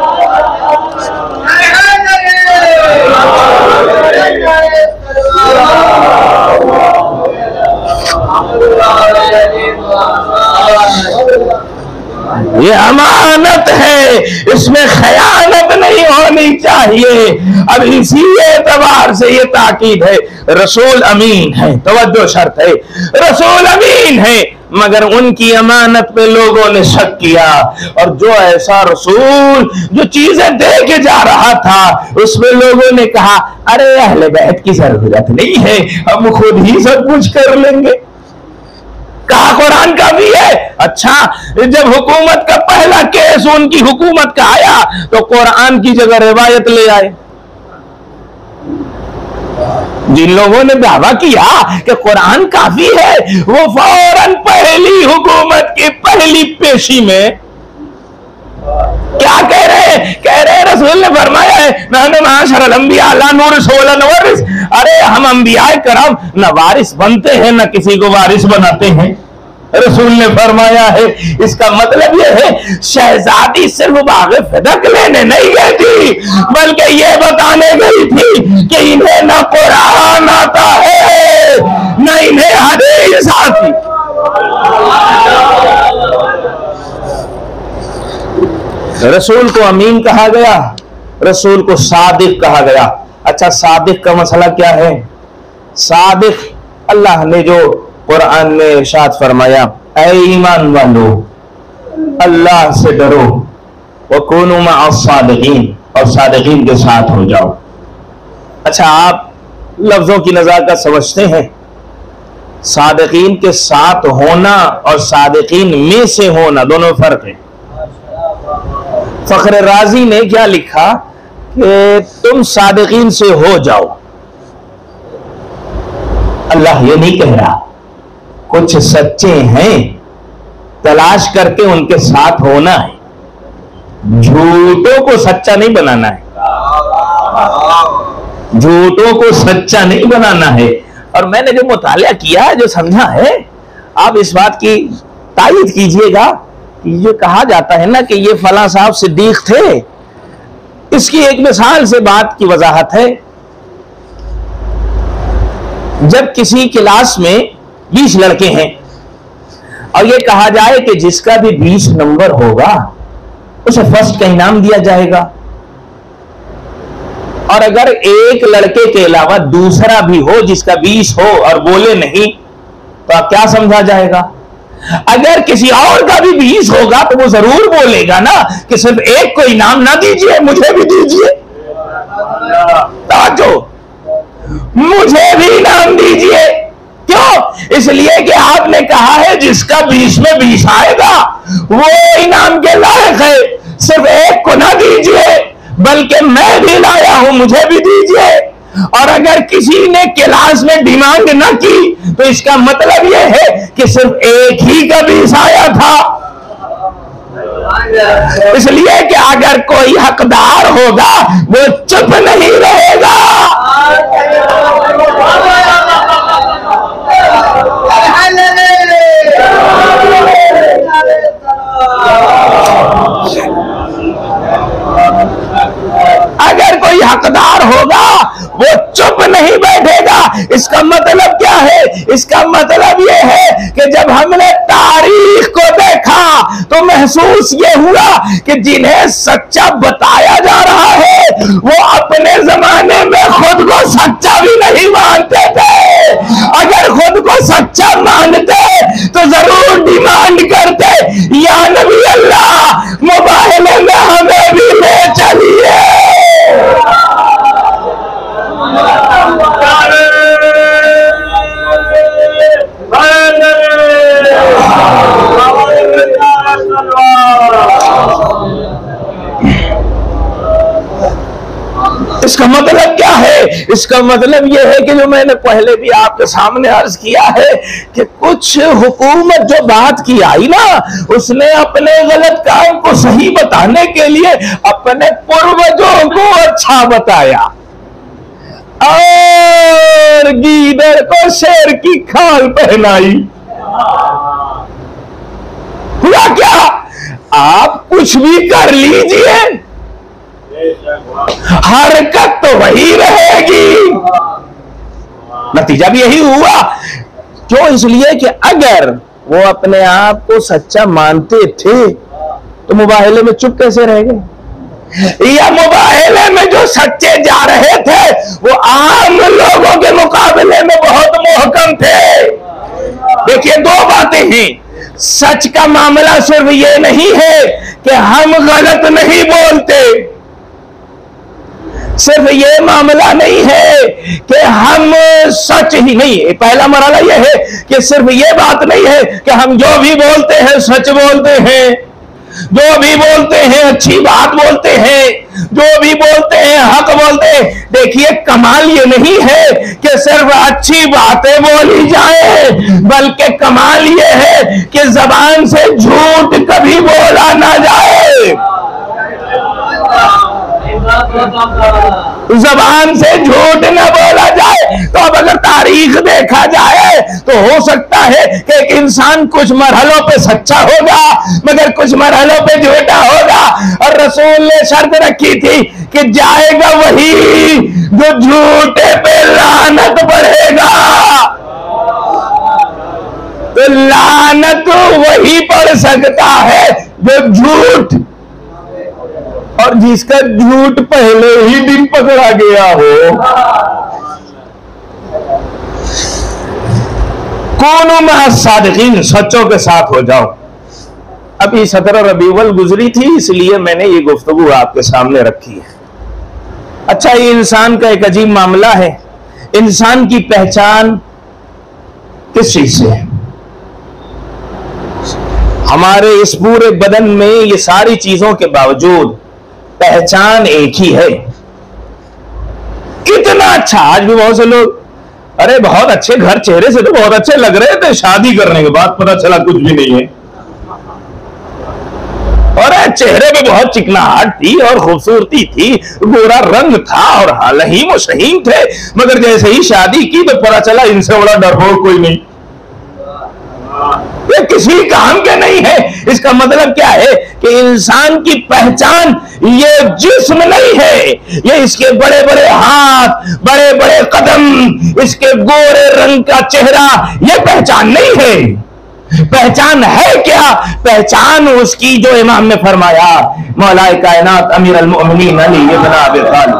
ये अमानत है, इसमें खयानत नहीं होनी चाहिए। अब इसी एतबार से ये ताकीद है, रसूल अमीन है, तवज्जो शर्त है, रसूल अमीन है, मगर उनकी अमानत पे लोगों ने शक किया। और जो ऐसा रसूल जो चीजें दे के जा रहा था उसमें लोगों ने कहा अरे अहले बैत की जरूरत नहीं है, हम खुद ही सब कुछ कर लेंगे। कहा कुरान का भी है। अच्छा, जब हुकूमत का पहला केस उनकी हुकूमत का आया तो कुरान की जगह रिवायत ले आए। जिन लोगों ने दावा किया कि कुरान काफी है वो फौरन पहली हुकूमत की पहली पेशी में क्या कह रहे हैं? कह रहे हैं रसूल ने फरमाया है अरे हम अंबिया करम न वारिस बनते हैं न किसी को वारिस बनाते हैं। रसूल ने फरमाया है, इसका मतलब यह है शहजादी सिर्फ बाग़ फ़दक लेने नहीं गई थी बल्कि ये बताने गई थी कि इन्हें न कुरान आता है न इन्हें हदीस आती। रसूल को अमीन कहा गया, रसूल को सादिक कहा गया। अच्छा, सादिक का मसला क्या है? सादिक, अल्लाह ने जो कुरान में इरशाद फरमाया, ऐ ईमान वालो अल्लाह से डरो, वकुनु मअस सादिकीन, और सादिकीन के साथ हो जाओ। अच्छा, आप लफ्जों की नजाकत समझते हैं? सादिकीन के साथ होना और सादिकीन में से होना दोनों फर्क है। फखर राजी ने क्या लिखा कि तुम सादिकीन से हो जाओ। अल्लाह ये नहीं कह रहा, कुछ सच्चे हैं तलाश करके उनके साथ होना है, झूठों को सच्चा नहीं बनाना है, झूठों को सच्चा नहीं बनाना है। और मैंने जो मुतालिया किया है, जो समझा है, आप इस बात की तायीद कीजिएगा। ये कहा जाता है ना कि ये फला साहब सिद्दीक थे, इसकी एक मिसाल से बात की वजाहत है। जब किसी क्लास में 20 लड़के हैं और ये कहा जाए कि जिसका भी 20 नंबर होगा उसे फर्स्ट का इनाम दिया जाएगा, और अगर एक लड़के के अलावा दूसरा भी हो जिसका 20 हो और बोले नहीं तो आप क्या समझा जाएगा? अगर किसी और का भी 20 होगा तो वो जरूर बोलेगा ना कि सिर्फ एक को इनाम ना दीजिए, मुझे भी दीजिए, ताजो मुझे भी इनाम दीजिए। क्यों? इसलिए कि आपने कहा है जिसका 20 में 20 आएगा वो इनाम के लायक है, सिर्फ एक को ना दीजिए बल्कि मैं भी लाया हूं, मुझे भी दीजिए। और अगर किसी ने क्लास में डिमांड न की तो इसका मतलब यह है कि सिर्फ एक ही का 20 आया था। इसलिए कि अगर कोई हकदार होगा वो चुप नहीं रहेगा। अगर कोई हकदार होगा वो चुप नहीं बैठेगा। इसका मतलब मतलब क्या है? इसका मतलब ये है कि जब हमने तारीख को देखा तो महसूस ये हुआ कि जिन्हें सच्चा बताया जा रहा है वो अपने जमाने में खुद को सच्चा भी नहीं मानते थे। अगर खुद को सच्चा मानते तो जरूर डिमांड करते, या नबी अल्लाह मोबाइल में हमें भी ले चलिए। इसका मतलब क्या है? इसका मतलब यह है कि जो मैंने पहले भी आपके सामने अर्ज किया है कि कुछ हुकूमत जो बात की आई ना, उसने अपने गलत काम को सही बताने के लिए अपने पूर्वजों को अच्छा बताया और गीदड़ को शेर की खाल पहनाई। हुआ क्या? आप कुछ भी कर लीजिए, हरकत तो वही रहेगी। नतीजा भी यही हुआ। क्यों? इसलिए कि अगर वो अपने आप को सच्चा मानते थे तो मुबाहिले में चुप कैसे रह गए? या मुबाहिले में जो सच्चे जा रहे थे वो आम लोगों के मुकाबले में बहुत मोहकम थे। देखिए, दो बातें हैं। सच का मामला सिर्फ ये नहीं है कि हम गलत नहीं बोलते, सिर्फ ये मामला नहीं है कि हम सच ही नहीं, पहला मरहला यह है कि सिर्फ ये बात नहीं है कि हम जो भी बोलते हैं सच बोलते हैं, जो भी बोलते हैं अच्छी बात बोलते हैं, जो भी बोलते हैं हक बोलते हैं। देखिए, कमाल ये नहीं है कि सिर्फ अच्छी बातें बोली जाए, बल्कि कमाल ये है कि जबान से झूठ कभी बोला ना जाए। जबान से झूठ न बोला जाए। तो अब अगर तारीख देखा जाए तो हो सकता है कि एक इंसान कुछ मरहलों पे सच्चा होगा मगर कुछ मरहलों पे झूठा होगा। और रसूल ने शर्त रखी थी कि जाएगा वही जो झूठे पे लानत पड़ेगा। तो लानत वही पड़ सकता है जो झूठ, और जिसका झूठ पहले ही दिन पकड़ा गया हो। कौनो महसादिकीन, सच्चों के साथ हो जाओ। अभी 17 रबीउल गुजरी थी, इसलिए मैंने ये गुफ्तगू आपके सामने रखी है। अच्छा, ये इंसान का एक अजीब मामला है। इंसान की पहचान किस चीज से है? हमारे इस पूरे बदन में ये सारी चीजों के बावजूद पहचान एक ही है। कितना अच्छा! आज भी बहुत से लोग, अरे बहुत अच्छे घर, चेहरे से तो बहुत अच्छे लग रहे थे, शादी करने के बाद पता चला कुछ भी नहीं है। और चेहरे पे बहुत चिकनाहट थी और खूबसूरती थी, गोरा रंग था और हलीम और शहीम थे, मगर जैसे ही शादी की तो पता चला इनसे बड़ा डरपोक कोई नहीं, ये किसी काम के नहीं है। इसका मतलब क्या है कि इंसान की पहचान ये जिस्म नहीं है, ये इसके बड़े बड़े हाथ, बड़े बड़े कदम, इसके गोरे रंग का चेहरा, ये पहचान नहीं है। पहचान है क्या? पहचान उसकी जो इमाम ने फरमाया, मौलाए कायनात अमीर अल मोमिनीन अली इब्न अबी तालिब,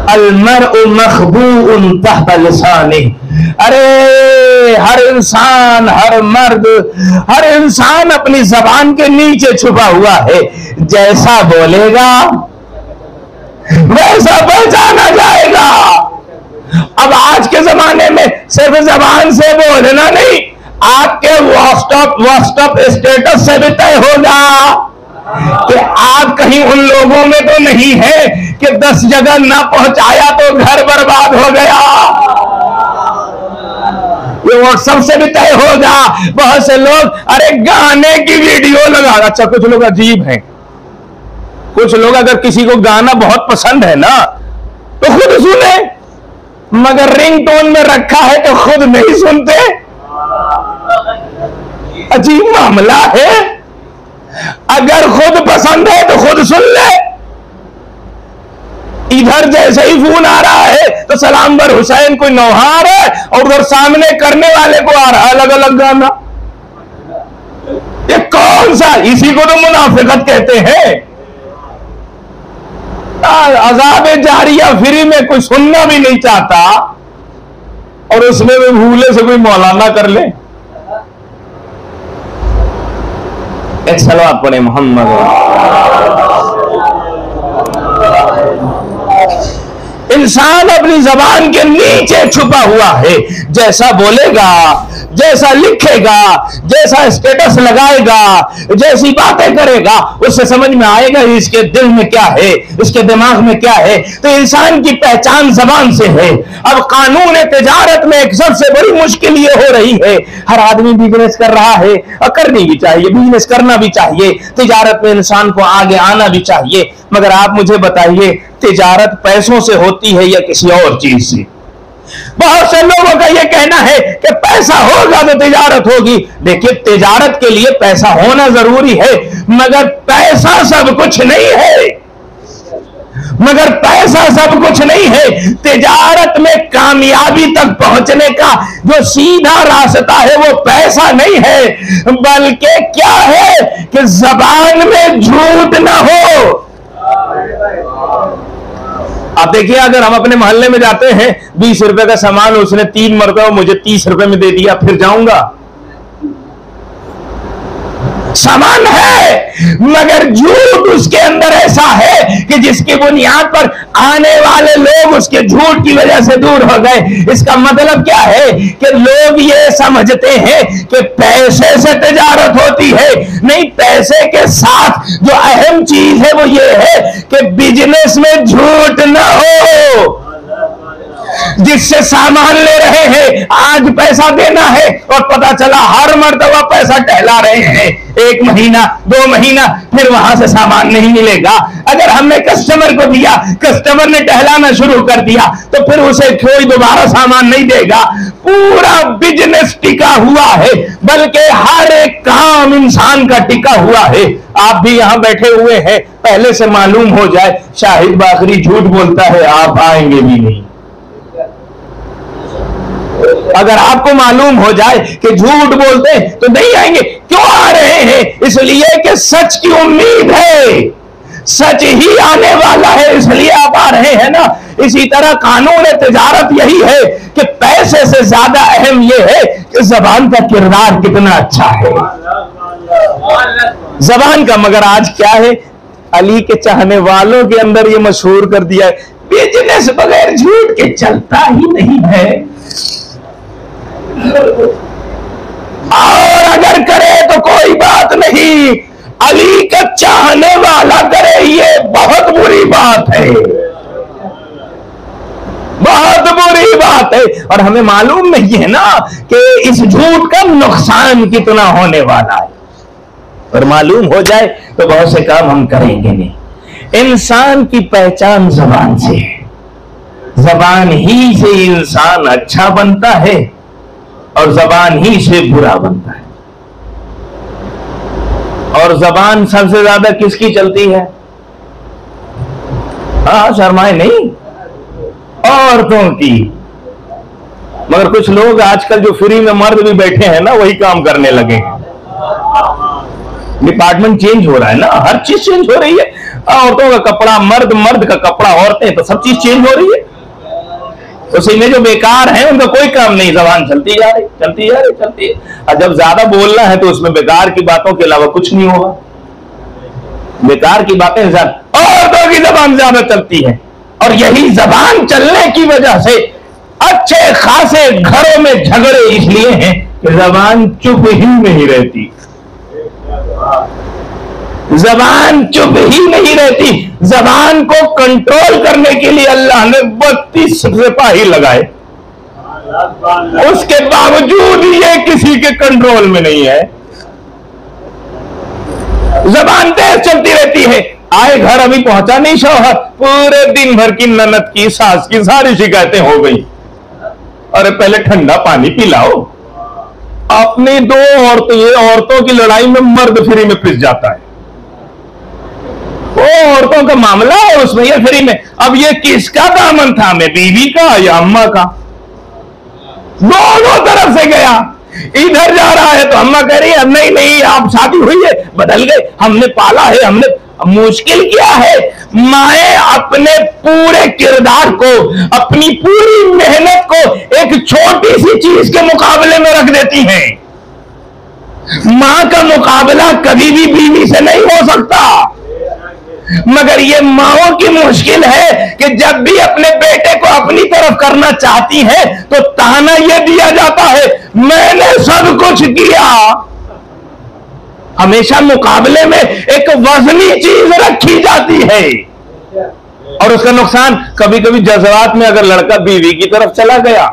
अल मर्उ मखबूउन तहत लिसानिही। अरे हर इंसान, हर मर्द, हर इंसान अपनी जबान के नीचे छुपा हुआ है। जैसा बोलेगा वैसा पहचाना जाएगा। अब आज के जमाने में सिर्फ जबान से बोलना नहीं, आपके व्हाट्सएप स्टेटस से भी तय होगा कि आप कहीं उन लोगों में तो नहीं है कि 10 जगह ना पहुंचाया तो घर बर्बाद हो गया। ये व्हाट्सएप से भी तय होगा। बहुत से लोग अरे गाने की वीडियो लगा, अच्छा कुछ लोग अजीब हैं, कुछ लोग अगर किसी को गाना बहुत पसंद है ना तो खुद सुने, मगर रिंगटोन में रखा है तो खुद नहीं सुनते। अजीब मामला है। अगर खुद पसंद है तो खुद सुन ले, इधर जैसे ही फोन आ रहा है तो सलामबर हुसैन कोई नौहार है और उधर सामने करने वाले को आ रहा अलग अलग गाना। ये कौन सा, इसी को तो मुनाफिकत कहते हैं। अज़ाब जारिया फ्री में कोई सुनना भी नहीं चाहता और उसमें भी भूले से कोई मौलाना कर ले। एक सलावत पढ़े मोहम्मद। इंसान अपनी जबान के नीचे छुपा हुआ है, जैसा बोलेगा, जैसा लिखेगा, जैसा स्टेटस लगाएगा, जैसी बातें करेगा, उससे समझ में आएगा इसके दिल में क्या है, इसके दिमाग में क्या है। तो इंसान की पहचान जबान से है। अब कानून तिजारत में एक सबसे बड़ी मुश्किल ये हो रही है, हर आदमी बिजनेस कर रहा है और करनी भी चाहिए, बिजनेस करना भी चाहिए, तिजारत में इंसान को आगे आना भी चाहिए, मगर आप मुझे बताइए तिजारत पैसों से होती है या किसी और चीज से? बहुत से लोगों का यह कहना है कि पैसा होगा तो तिजारत होगी। देखिए, तिजारत के लिए पैसा होना जरूरी है, मगर पैसा सब कुछ नहीं है। मगर पैसा सब कुछ नहीं है। तिजारत में कामयाबी तक पहुंचने का जो सीधा रास्ता है वो पैसा नहीं है, बल्कि क्या है कि जबान में झूठ ना हो। आप देखिए, अगर हम अपने मोहल्ले में जाते हैं, 20 रुपए का सामान उसने 3 मरतबा मुझे 30 रुपए में दे दिया, फिर जाऊंगा? सामान है मगर झूठ उसके अंदर ऐसा है कि जिसकी बुनियाद पर आने वाले लोग उसके झूठ की वजह से दूर हो गए। इसका मतलब क्या है कि लोग ये समझते हैं कि पैसे से तिजारत होती है। नहीं, पैसे के साथ जो अहम चीज है वो ये है कि बिजनेस में झूठ ना हो। जिससे सामान ले रहे हैं, आज पैसा देना है और पता चला हर मर्तबा पैसा टहला रहे हैं, 1 महीना 2 महीना, फिर वहां से सामान नहीं मिलेगा। अगर हमने कस्टमर को दिया, कस्टमर ने टहलाना शुरू कर दिया, तो फिर उसे कोई दोबारा सामान नहीं देगा। पूरा बिजनेस टिका हुआ है, बल्कि हर एक काम इंसान का टिका हुआ है। आप भी यहां बैठे हुए हैं, पहले से मालूम हो जाए शाहिद बाकरी झूठ बोलता है, आप आएंगे भी नहीं। अगर आपको मालूम हो जाए कि झूठ बोलते हैं तो नहीं आएंगे। क्यों आ रहे हैं? इसलिए कि सच की उम्मीद है, सच ही आने वाला है, इसलिए आप आ रहे हैं ना। इसी तरह कानून तिजारत यही है कि पैसे से ज्यादा अहम यह है कि जबान का किरदार कितना अच्छा है, जबान का। मगर आज क्या है, अली के चाहने वालों के अंदर यह मशहूर कर दिया है, बिजनेस बगैर झूठ के चलता ही नहीं है। और अगर करे तो कोई बात नहीं, अली का चाहने वाला करे ये बहुत बुरी बात है, बहुत बुरी बात है। और हमें मालूम नहीं है ना कि इस झूठ का नुकसान कितना होने वाला है। और मालूम हो जाए तो बहुत से काम हम करेंगे नहीं। इंसान की पहचान जबान से है, जबान ही से इंसान अच्छा बनता है और जबान ही से बुरा बनता है। और जबान सबसे ज्यादा किसकी चलती है? हाँ, शर्माए नहीं, औरतों की। मगर कुछ लोग आजकल जो फ्री में मर्द भी बैठे हैं ना, वही काम करने लगे हैं। डिपार्टमेंट चेंज हो रहा है ना, हर चीज चेंज हो रही है। औरतों का कपड़ा मर्द, मर्द का कपड़ा औरतें, तो सब चीज चेंज हो रही है। उसी में जो बेकार हैं उनका कोई काम नहीं, जबान चलती जा रही, चलती जा रही, चलती है। और जब ज्यादा बोलना है तो उसमें बेकार की बातों के अलावा कुछ नहीं होगा। बेकार की बातें औरतों की जबान ज्यादा चलती है। और यही जबान चलने की वजह से अच्छे खासे घरों में झगड़े इसलिए हैं कि जबान चुप ही नहीं रहती, जबान चुप ही नहीं रहती। जबान को कंट्रोल करने के लिए अल्लाह ने 32 सिपाही लगाए, उसके बावजूद ये किसी के कंट्रोल में नहीं है। जबान तेज चलती रहती है। आए घर अभी पहुंचा नहीं शौहर, पूरे दिन भर की ननद की, सास की सारी शिकायतें हो गई। अरे पहले ठंडा पानी पिलाओ। अपनी 2 औरतों की लड़ाई में मर्द फ्री में पिस जाता है। वो औरतों का मामला है, उसमें ये फ्री में। अब ये किसका दामन था, मैं बीवी का या अम्मा का? दोनों तरफ से गया। इधर जा रहा है तो अम्मा कह रही है नहीं नहीं आप शादी हुई है, बदल गए, हमने पाला है, हमने। मुश्किल क्या है, माए अपने पूरे किरदार को, अपनी पूरी मेहनत को एक छोटी सी चीज के मुकाबले में रख देती हैं। मां का मुकाबला कभी भी बीवी से नहीं हो सकता। मगर ये माओं की मुश्किल है कि जब भी अपने बेटे को अपनी तरफ करना चाहती है तो ताना यह दिया जाता है मैंने सब कुछ किया। हमेशा मुकाबले में एक वजनी चीज रखी जाती है। और उसका नुकसान कभी कभी जज्बात में अगर लड़का बीवी की तरफ चला गया,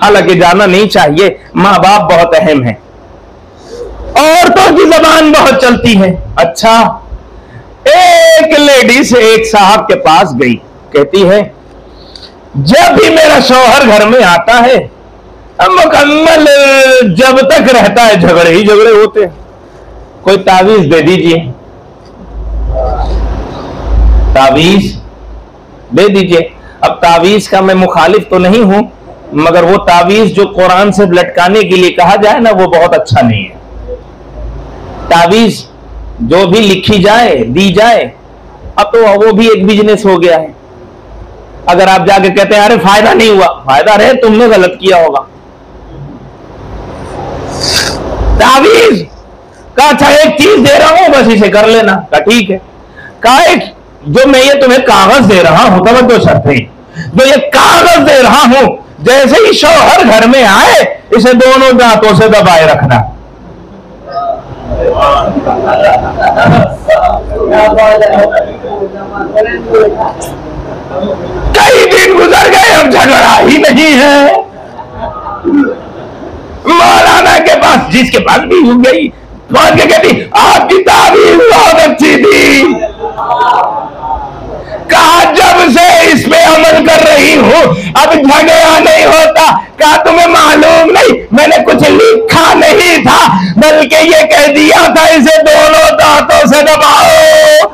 हालांकि जाना नहीं चाहिए, मां बाप बहुत अहम है। औरतों की जबान बहुत चलती है। अच्छा, एक लेडीज एक साहब के पास गई, कहती है जब भी मेरा शौहर घर में आता है मुकम्मल जब तक रहता है झगड़े ही झगड़े होते हैं, कोई तावीज दे दीजिए, तावीज दे दीजिए। अब तावीज का मैं मुखालिफ तो नहीं हूं, मगर वो तावीज जो कुरान से लटकाने के लिए कहा जाए ना, वो बहुत अच्छा नहीं है। तावीज जो भी लिखी जाए दी जाए, अब तो वो भी एक बिजनेस हो गया है। अगर आप जाके कहते हैं अरे फायदा नहीं हुआ, फायदा रहे तुमने गलत किया होगा। तावीज का अच्छा एक चीज दे रहा हूं बस इसे कर लेना, का ठीक है। का एक जो मैं ये तुम्हें कागज दे रहा हूं, तवज्जो शर्त है, जो ये कागज दे रहा हूं जैसे ही शौहर घर में आए इसे दोनों दांतों से दबाए रखना। कई दिन गुजर गए, अब झगड़ा ही नहीं है। मौलाना के पास, जिसके पास भी हो गई, पहुंच के कहती आपकी तारीफ बहुत अच्छी थी। कहा जब से इस पे अमल कर रही हूं अब झगड़ा नहीं होता। कहा तुम्हें मालूम नहीं, मैंने कुछ लिखा नहीं था, बल्कि ये कह दिया था इसे दोनों दांतों से दबाओ।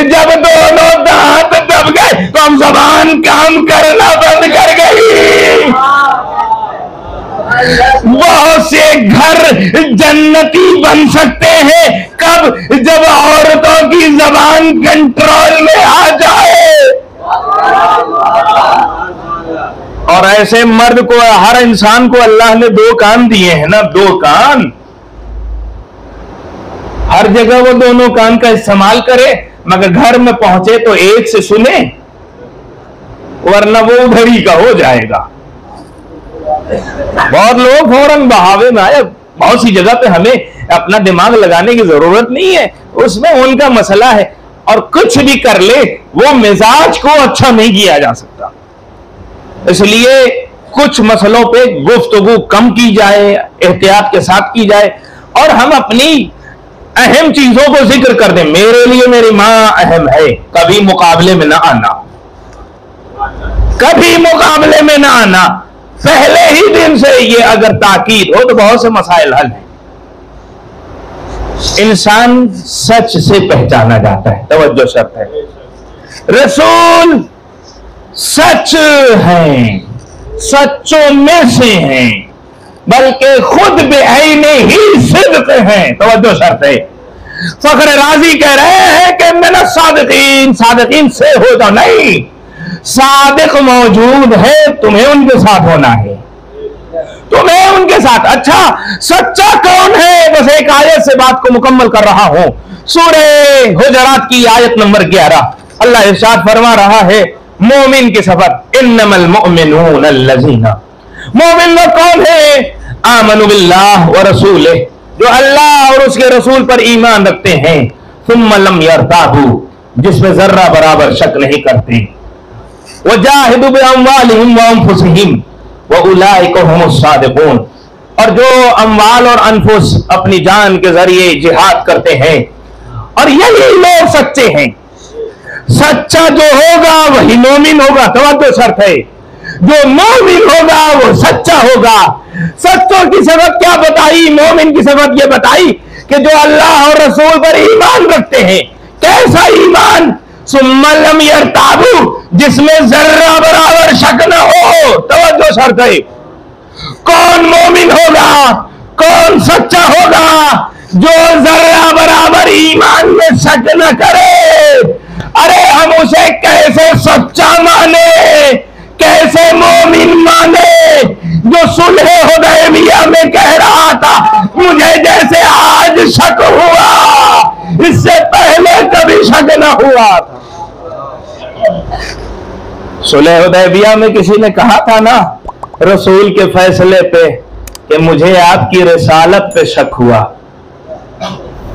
जब दोनों दांत दब गए तो हम जबान काम करना बंद कर गई। बहुत से घर जन्नती बन सकते हैं कब, जब औरतों की जबान कंट्रोल में आ जाए। और ऐसे मर्द को, हर इंसान को अल्लाह ने दो कान दिए हैं ना, दो कान, हर जगह वो दोनों कान का इस्तेमाल करे, मगर घर में पहुंचे तो एक से सुने, वरना वो उधर ही का हो जाएगा। बहुत लोग फौरन बहावे में आए, बहुत सी जगह पे हमें अपना दिमाग लगाने की जरूरत नहीं है, उसमें उनका मसला है। और कुछ भी कर ले वो मिजाज को अच्छा नहीं किया जा सकता, इसलिए कुछ मसलों पे गुफ्तगू कम की जाए, एहतियात के साथ की जाए, और हम अपनी अहम चीजों को जिक्र कर दें। मेरे लिए मेरी मां अहम है, कभी मुकाबले में ना आना, कभी मुकाबले में ना आना। पहले ही दिन से ये अगर ताकीद हो तो बहुत से मसाइल हल हैं। इंसान सच से पहचाना जाता है, तवज्जो शर्त है। रसूल सच हैं, सच्चों में से हैं, बल्कि खुद बेईने ही सिद्क हैं, तवज्जो शर्त है। फखर राजी कह रहे हैं कि मैंने सादिकीन, सादिकीन से हो जाओ, नहीं, सादिक मौजूद है, तुम्हें उनके साथ होना है, तुम्हें उनके साथ। अच्छा, सच्चा कौन है? बस एक आयत से बात को मुकम्मल कर रहा हूं। सूरह हुजरात की आयत नंबर 11, अल्लाह इरशाद फरमा रहा है, मोमिन की सफर, इन्नमल मुमिनून अल्लज़ीना, मोमिन लोग कौन है? आमनु बिल्लाह व रसूलिही, जो अल्लाह और उसके रसूल पर ईमान रखते हैं, सुम्मा लम यरताबू, जिसमें जर्रा बराबर शक नहीं करते, वजाहिदू बिअम्वालिहिम व अनफुसिहिम व उलाइका हुमुस सादिकून, और जो अम्वाल और अनफुस अपनी जान के जरिए जिहाद करते हैं, और यही लोग सच्चे हैं। सच्चा जो होगा वही मोमिन होगा, तवज्जो शर्त है। जो मोमिन होगा वो सच्चा होगा। सच्चों की सिफत क्या बताई? मोमिन की सिफत ये बताई कि जो अल्लाह और रसूल पर ईमान रखते हैं। कैसा ईमान? सुम्मलम यरताबू, जिसमें जर्रा बराबर शक न हो। तवज्जो शर्त है। कौन मोमिन होगा, कौन सच्चा होगा? जो जर्रा बराबर ईमान में शक न करे। अरे हम उसे कैसे सच्चा माने, कैसे मोमिन माने? जो सुलह हुदैबिया में कह रहा था मुझे जैसे आज शक हुआ, इससे पहले कभी शक न हुआ था। सुलह हुदैबिया में किसी ने कहा था ना रसूल के फैसले पे कि मुझे आपकी रिसालत पे शक हुआ,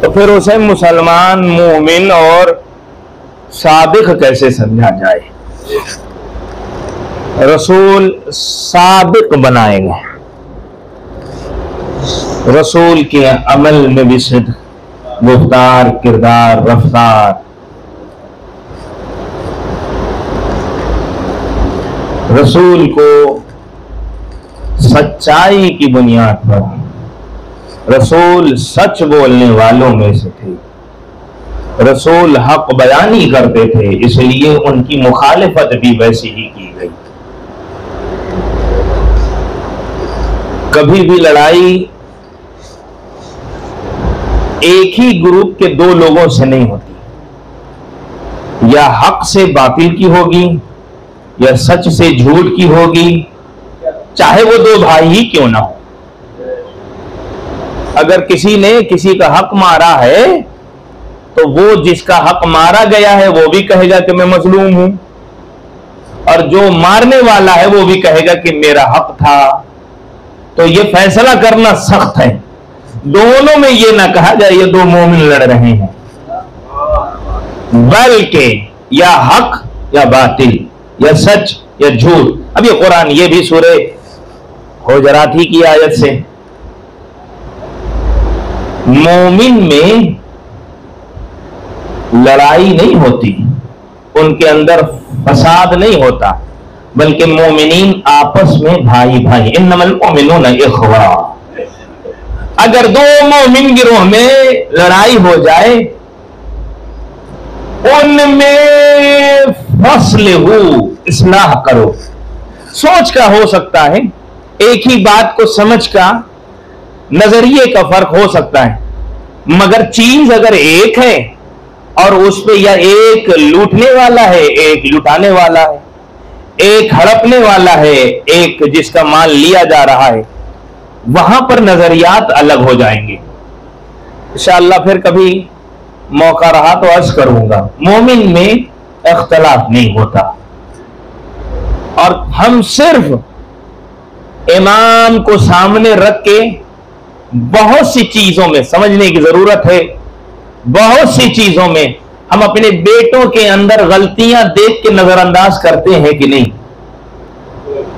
तो फिर उसे मुसलमान, मोमिन और सादिक कैसे समझा जाए? रसूल सादिक बनाएंगे, रसूल के अमल में भी सिद्क, गुफ्तार, किरदार, रफ्तार। रसूल को सच्चाई की बुनियाद पर, रसूल सच बोलने वालों में से थे। रसूल हक बयानी करते थे, इसलिए उनकी मुखालिफत भी वैसी ही की गई। कभी भी लड़ाई एक ही ग्रुप के दो लोगों से नहीं होती। या हक से बातिल की होगी, या सच से झूठ की होगी, चाहे वो दो भाई ही क्यों ना हो। अगर किसी ने किसी का हक मारा है तो वो जिसका हक मारा गया है वो भी कहेगा कि मैं मजलूम हूं, और जो मारने वाला है वो भी कहेगा कि मेरा हक था। तो ये फैसला करना सख्त है। दोनों में ये ना कहा जाए ये दो मोमिन लड़ रहे हैं, बल्कि या हक या बातिल, या सच या झूठ। अब ये कुरान, ये भी सूरे हुजरात ही की आयत से, मोमिन में लड़ाई नहीं होती, उनके अंदर फसाद नहीं होता, बल्कि मोमिनीन आपस में भाई भाई। इन्नमल मोमिनूना इख्वा। अगर दो मोमिन गिरोह में लड़ाई हो जाए, उनमें फस्लहू, इस्लाह करो। सोच का हो सकता है, एक ही बात को समझ का, नजरिए का फर्क हो सकता है, मगर चीज अगर एक है और उस पे या एक लूटने वाला है, एक लुटाने वाला है, एक हड़पने वाला है, एक जिसका माल लिया जा रहा है, वहां पर नजरियात अलग हो जाएंगे। इंशाअल्लाह फिर कभी मौका रहा तो अर्ज करूंगा। मोमिन में इख्तलाफ नहीं होता, और हम सिर्फ ईमान को सामने रख के बहुत सी चीजों में समझने की जरूरत है। बहुत सी चीजों में हम अपने बेटों के अंदर गलतियां देख के नजरअंदाज करते हैं कि नहीं।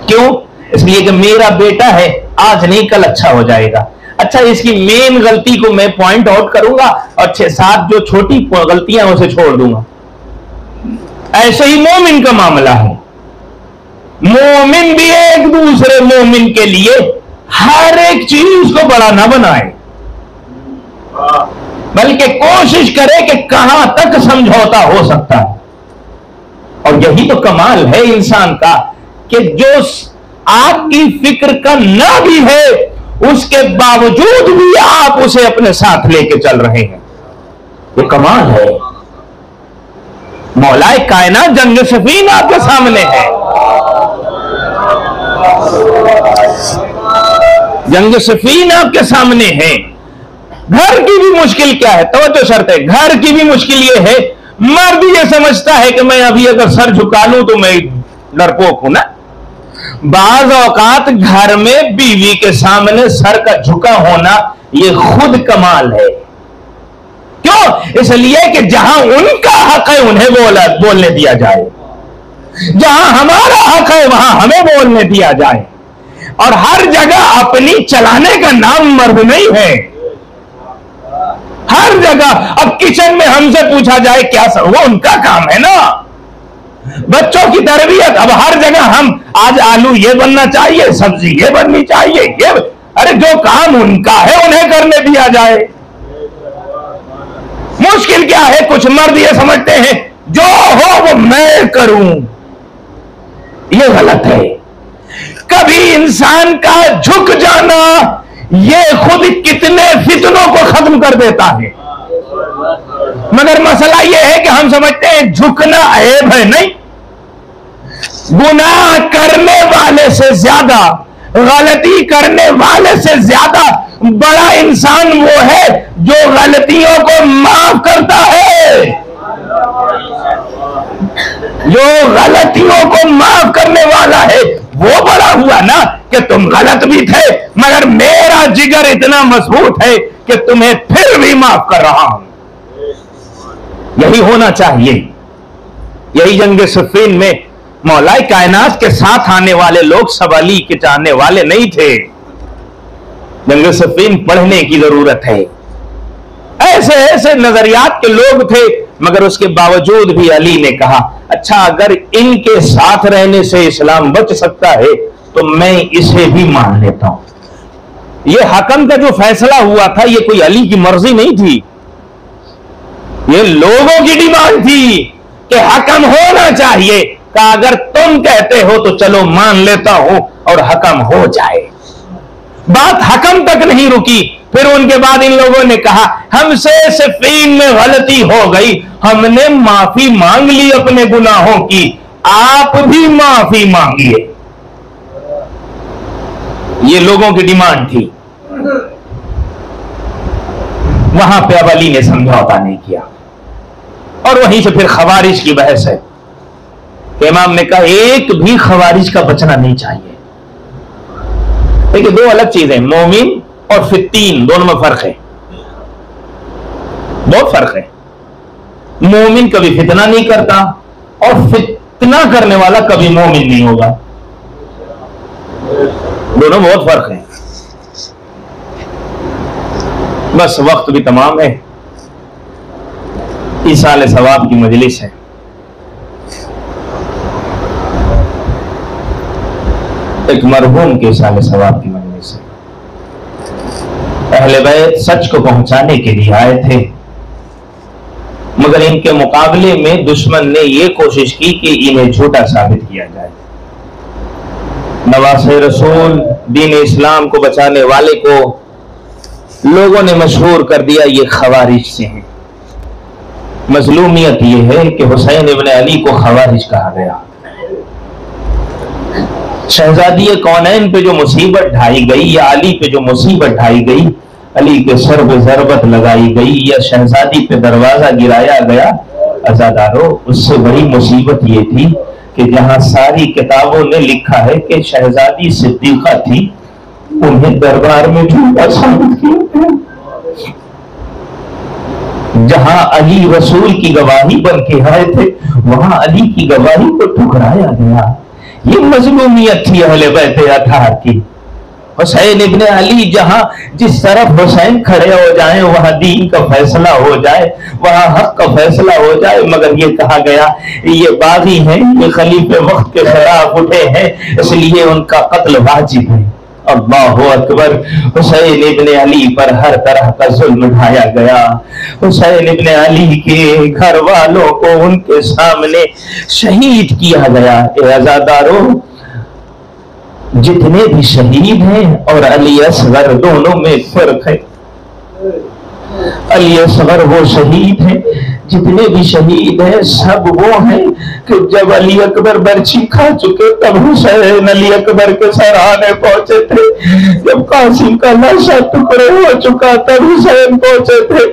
क्यों? इसलिए कि मेरा बेटा है, आज नहीं कल अच्छा हो जाएगा। अच्छा, इसकी मेन गलती को मैं पॉइंट आउट करूंगा और 6-7 जो छोटी गलतियां उसे छोड़ दूंगा। ऐसे ही मोमिन का मामला है। मोमिन भी एक दूसरे मोमिन के लिए हर एक चीज को बड़ा ना बनाए, बल्कि कोशिश करे कि कहां तक समझौता हो सकता है। और यही तो कमाल है इंसान का कि जो आपकी फिक्र का ना भी है, उसके बावजूद भी आप उसे अपने साथ लेके चल रहे हैं। ये कमाल है। मौलाए कायनात जंग सफीन आपके सामने है। जंग सफीन आपके सामने है। घर की भी मुश्किल क्या है? तवज्जो शर्त है। घर की भी मुश्किल ये है, मर्द ये समझता है कि मैं अभी अगर सर झुका लूं तो मैं डरपोक हूं ना। बाज औकात घर में बीवी के सामने सर का झुका होना ये खुद कमाल है। क्यों? इसलिए कि जहां उनका हक है उन्हें बोलने दिया जाए, जहां हमारा हक है वहां हमें बोलने दिया जाए। और हर जगह अपनी चलाने का नाम मर्द नहीं है। हर जगह अब किचन में हमसे पूछा जाए क्या सर, वो उनका काम है ना। बच्चों की तरबियत, अब हर जगह हम आज आलू ये बनना चाहिए, सब्जी ये बननी चाहिए, ये अरे जो काम उनका है उन्हें करने दिया जाए। मुश्किल क्या है, कुछ मर्द ये समझते हैं जो हो वो मैं करूं, ये गलत है। कभी इंसान का झुक जाना ये खुद कितने फितनों को खत्म कर देता है। मगर मसला यह है कि हम समझते हैं झुकना ऐब है, नहीं। गुनाह करने वाले से ज्यादा, गलती करने वाले से ज्यादा बड़ा इंसान वो है जो गलतियों को माफ करता है, जो गलतियों को माफ करने वाला है। वो बड़ा हुआ ना कि तुम गलत भी थे मगर मेरा जिगर इतना मजबूत है कि तुम्हें फिर भी माफ कर रहा हूं। यही होना चाहिए। यही जंग सिफ़ीन में मौलाए कायनात के साथ आने वाले लोग सब अली के चाहने वाले नहीं थे। जंग सिफ़ीन पढ़ने की जरूरत है। ऐसे ऐसे नजरियात के लोग थे मगर उसके बावजूद भी अली ने कहा अच्छा अगर इनके साथ रहने से इस्लाम बच सकता है तो मैं इसे भी मान लेता हूं। यह हकम का जो फैसला हुआ था यह कोई अली की मर्जी नहीं थी, ये लोगों की डिमांड थी कि हकम होना चाहिए। का अगर तुम कहते हो तो चलो मान लेता हूं और हकम हो जाए। बात हकम तक नहीं रुकी, फिर उनके बाद इन लोगों ने कहा हमसे सिफ़ीन में गलती हो गई, हमने माफी मांग ली अपने गुनाहों की, आप भी माफी मांगिए। ये लोगों की डिमांड थी। वहां पे अब अली ने समझौता नहीं किया और वहीं से फिर खवारिज की बहस है। इमाम ने कहा एक भी खवारिज का बचना नहीं चाहिए। देखिए दो अलग चीजें, मोमिन और फित्तीन, दोनों में फर्क है, बहुत फर्क है। मोमिन कभी फितना नहीं करता और फितना करने वाला कभी मोमिन नहीं होगा, दोनों बहुत फर्क है। बस वक्त भी तमाम है, ईसाल सवाब की मजलिस है। एक मरहूम के ईसाल सवाब की मजलिस है। अहले बैत सच को पहुंचाने के लिए आए थे मगर इनके मुकाबले में दुश्मन ने यह कोशिश की कि इन्हें झूठा साबित किया जाए। नवासे रसूल दीन इस्लाम को बचाने वाले को लोगों ने मशहूर कर दिया ये खवारिज से हैं। मजलूमियत यह है कि हुसैन इब्न अली को खवारिज कहा गया। शहजादी कौनैन पे जो मुसीबत ढाई गई या अली पे जो मुसीबत ढाई गई, अली के सर पे जरबत लगाई गई या शहजादी पे दरवाजा गिराया गया, अज़ादारों उससे बड़ी मुसीबत ये थी कि जहां सारी किताबों ने लिखा है कि शहजादी सिद्दीक़ा थी, उन्हें दरबार में झूठा साबित किया। जहां अली रसूल की गवाही बन के आए थे वहां अली की गवाही को ठुकराया गया। ये मजलूमियत थी अहले बैत अतहार की। हुसैन इब्ने अली जहां जिस तरफ हुसैन खड़े हो जाएं वहां दीन का फैसला हो जाए, वहां हक का फैसला हो जाए, मगर ये कहा गया ये बागी हैं, ये खलीफे वक्त के खिलाफ उठे हैं इसलिए उनका कत्ल वाजिब है। अल्लाहु अकबर। हुसैन इब्ने अली पर हर तरह का जुल्म ढाया गया। हुसैन इब्ने अली के घर वालों को उनके सामने शहीद किया गया। ए अज़ादारों, जितने भी शहीद हैं और अली असगर दोनों में फर्क है। अली असगर वो शहीद है, जितने भी शहीद हैं सब वो हैं कि जब अली अकबर बर्छी खा चुके तब हुसैन अली अकबर के सराहने पहुंचे थे। जब कासिम का लाशा टुकड़े हो चुका तब हुसैन पहुंचे थे।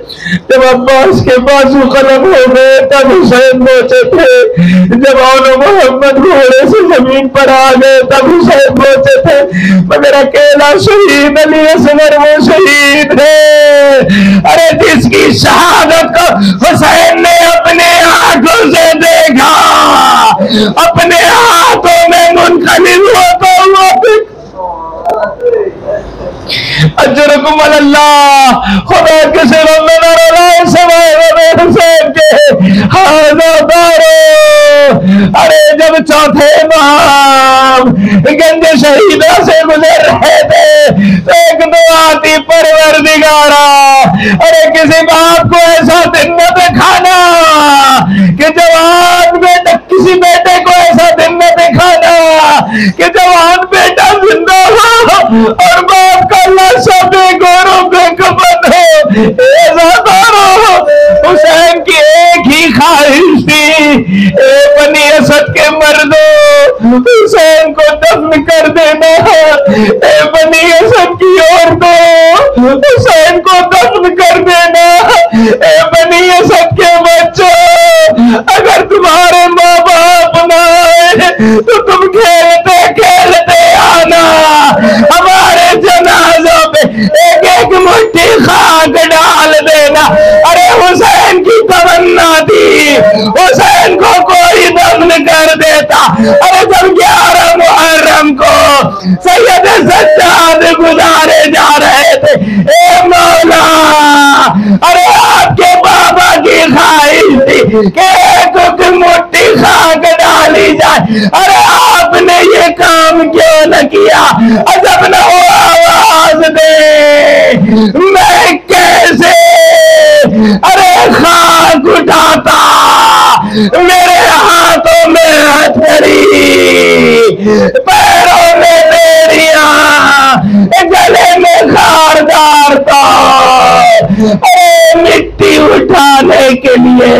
जब अब्बास के बाजू कलम हो गए तब हुसैन पहुंचे थे। जब औनो मोहम्मद घोड़े से जमीन पर आ गए तब हुसैन पहुंचे थे। मगर अकेला शहीद अली असगर वो शहीद है, अरे जिसकी शहादत को हुसैन ने अपने आंखों से देखा, अपने हाथों में मुनकलिब होता हुआ अजरकुम अल्लाह। खुदा के सिर में हुसैन के हाज़ा दारो अरे जब चौथे इमाम गंज शहीदों से गुजर रहे थे तो एक दुआ थी, परवरदिगारा अरे किसी बाप को ऐसा दिन न दिखाना कि जवान बेटा, किसी बेटे को ऐसा दिन न दिखाना कि जवान बेटा जिंदा हो और बाप का लाशा बेगौरों बेकफन हो। हुसैन की एक ही ख्वाहिश थी, बनी असद के मर्दों हुसैन को दफन कर देना, बनी असद की औरतों हुसैन को दफन कर देना, बनी असद के बच्चों अगर तुम्हारे माँ बाप ना आए तो तुम खेलते खेलते आना, हमारे जनाजों पे एक एक मुट्ठी खाक डाल देना। अरे हुसैन की तमन्ना थी, हुसैन को कोई दफन कर देता। अरे जब 11 मुहर्रम को सैयद सज्जाद गुजारे जा रहे थे, ए मौला अरे आपके बाबा की ख्वाहिश थी कि एक मुट्ठी खाक डाली जाए, अरे आपने ये काम क्यों न किया? जब न वो आवाज दे मैं कैसे अरे खाक उठाता, मेरे हाथों में हथकड़ी, पैरों में बेड़ियां, गले में खारदार था, मिट्टी उठाने के लिए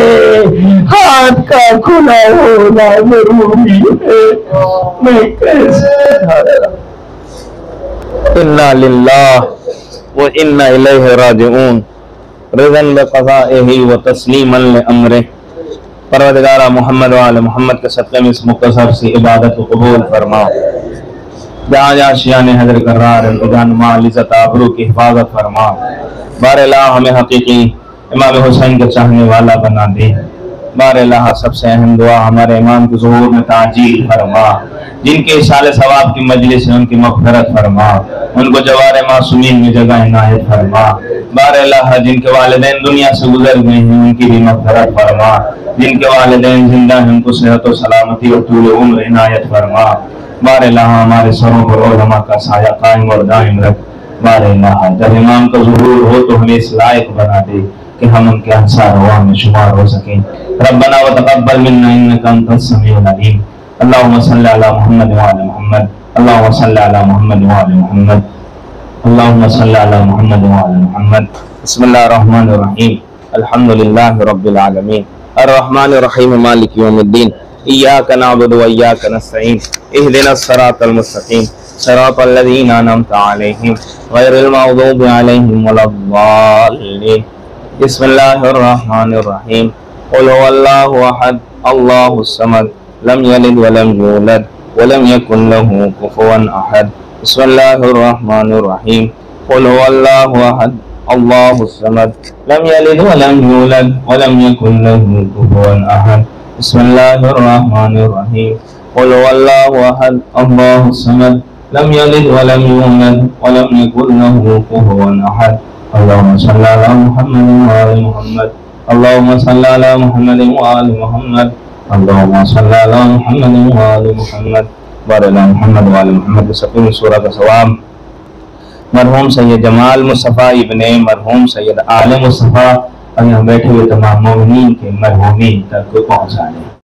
हाथ का खुला होना जरूरी है। मैं कैसे इन्ना लिल्लाह व इन्ना इलैहि राजिऊन रिज़न बिक़ज़ाइही व तस्लीमन लिअम्रिही। परवरदिगारा मोहम्मद व आले मोहम्मद के सदक़े में इस मुख्तसर सी इबादत को कबूल फरमा। जहाँ जहाँ शियाने हज़र करार जान माल इज़्ज़त आबरू की हिफाजत फरमा। बारअल्लाह हमें हकीकी इमाम हुसैन के चाहने वाला बना दे। बारअल्लाह सबसे अहम दुआ हमारे इमाम के ज़ुहूर में ताजील फरमा, जिनके इशाले सवाब की मजलिस है उनकी मग़फ़िरत फरमा, उनको जवारे मासूमीन में जगह इनायत फरमा। बारअल्लाह जिनके वालिदैन दुनिया से गुजर गए हैं उनकी भी मग़फ़िरत फरमा, जिनके वालिदैन जिंदा हैं उनको सेहत और सलामती और तूल उम्र इनायत फरमा। बारअल्लाह हमारे सरों पर उलमा का साया कायम और दायम रख। बारअल्लाह जब इमाम का ज़ुहूर हो तो हमें इस लायक बना दे कि हम उनके अंसार अवाम में शुमार हो सकें। रब्बना व तक़ब्बल मिन्ना इन्नका अंतस समीउल अलीम। अल्लाहुम्मा सल्लि अला मुहम्मद व आले मुहम्मद। अल्लाहुम्मा सल्लि अला मुहम्मद व आले मुहम्मद। अल्लाहुम्मा सल्लि अला मुहम्मद व आले मुहम्मद। बिस्मिल्लाहिर रहमानिर रहीम। अल्हम्दुलिल्लाहि रब्बिल आलमीन। अर्रहमानिर रहीम मालिकि यौमिद्दीन। इय्याका नअबुदु व इय्याका नस्तईन। इहदिनस सिरातल मुस्तक़ीम सिरातल लज़ीना अनअमता अलैहिम गैरिल मग़दूबि अलैहिम वलद्दाल्लीन। बिस्मिल्लाहिर रहमानिर रहीम। क़ुल हुवल्लाहु अहद अल्लाहुस समद लम यलिद व लम यूलद व लम यकुन लहू कुफुवन अहद। बिस्मिल्लाहिर रहमानिर रहीम। क़ुल हुवल्लाहु अहद अल्लाहुस समद लम यलिद व लम यूलद व लम यकुन लहू कुफुवन अहद। बिस्मिल्लाहिर रहमानिर रहीम। क़ुल हुवल्लाहु अहद अल्लाहुस समद लम यलिद व लम यूलद व लम यकुन लहू कुफुवन अहद। अल्लाहुम्मा सल्लि अला मुहम्मद व आले मुहम्मद। अल्लाहुम्मा सल्लि अला मुहम्मद व आले मुहम्मद। अल्लाहुम्मा सल्लि अला मुहम्मद व आले मुहम्मद। बारअल्लाह मुहम्मद व आले मुहम्मद के सकीन सूरह का सवाब मरहूम सैयद जमाल मुस्तफ़ा इब्ने मरहूम सैयद आले मुस्तफ़ा और यहाँ बैठे हुए तमाम मोमिनीन के मरहूमीन तक पहुँचा दें।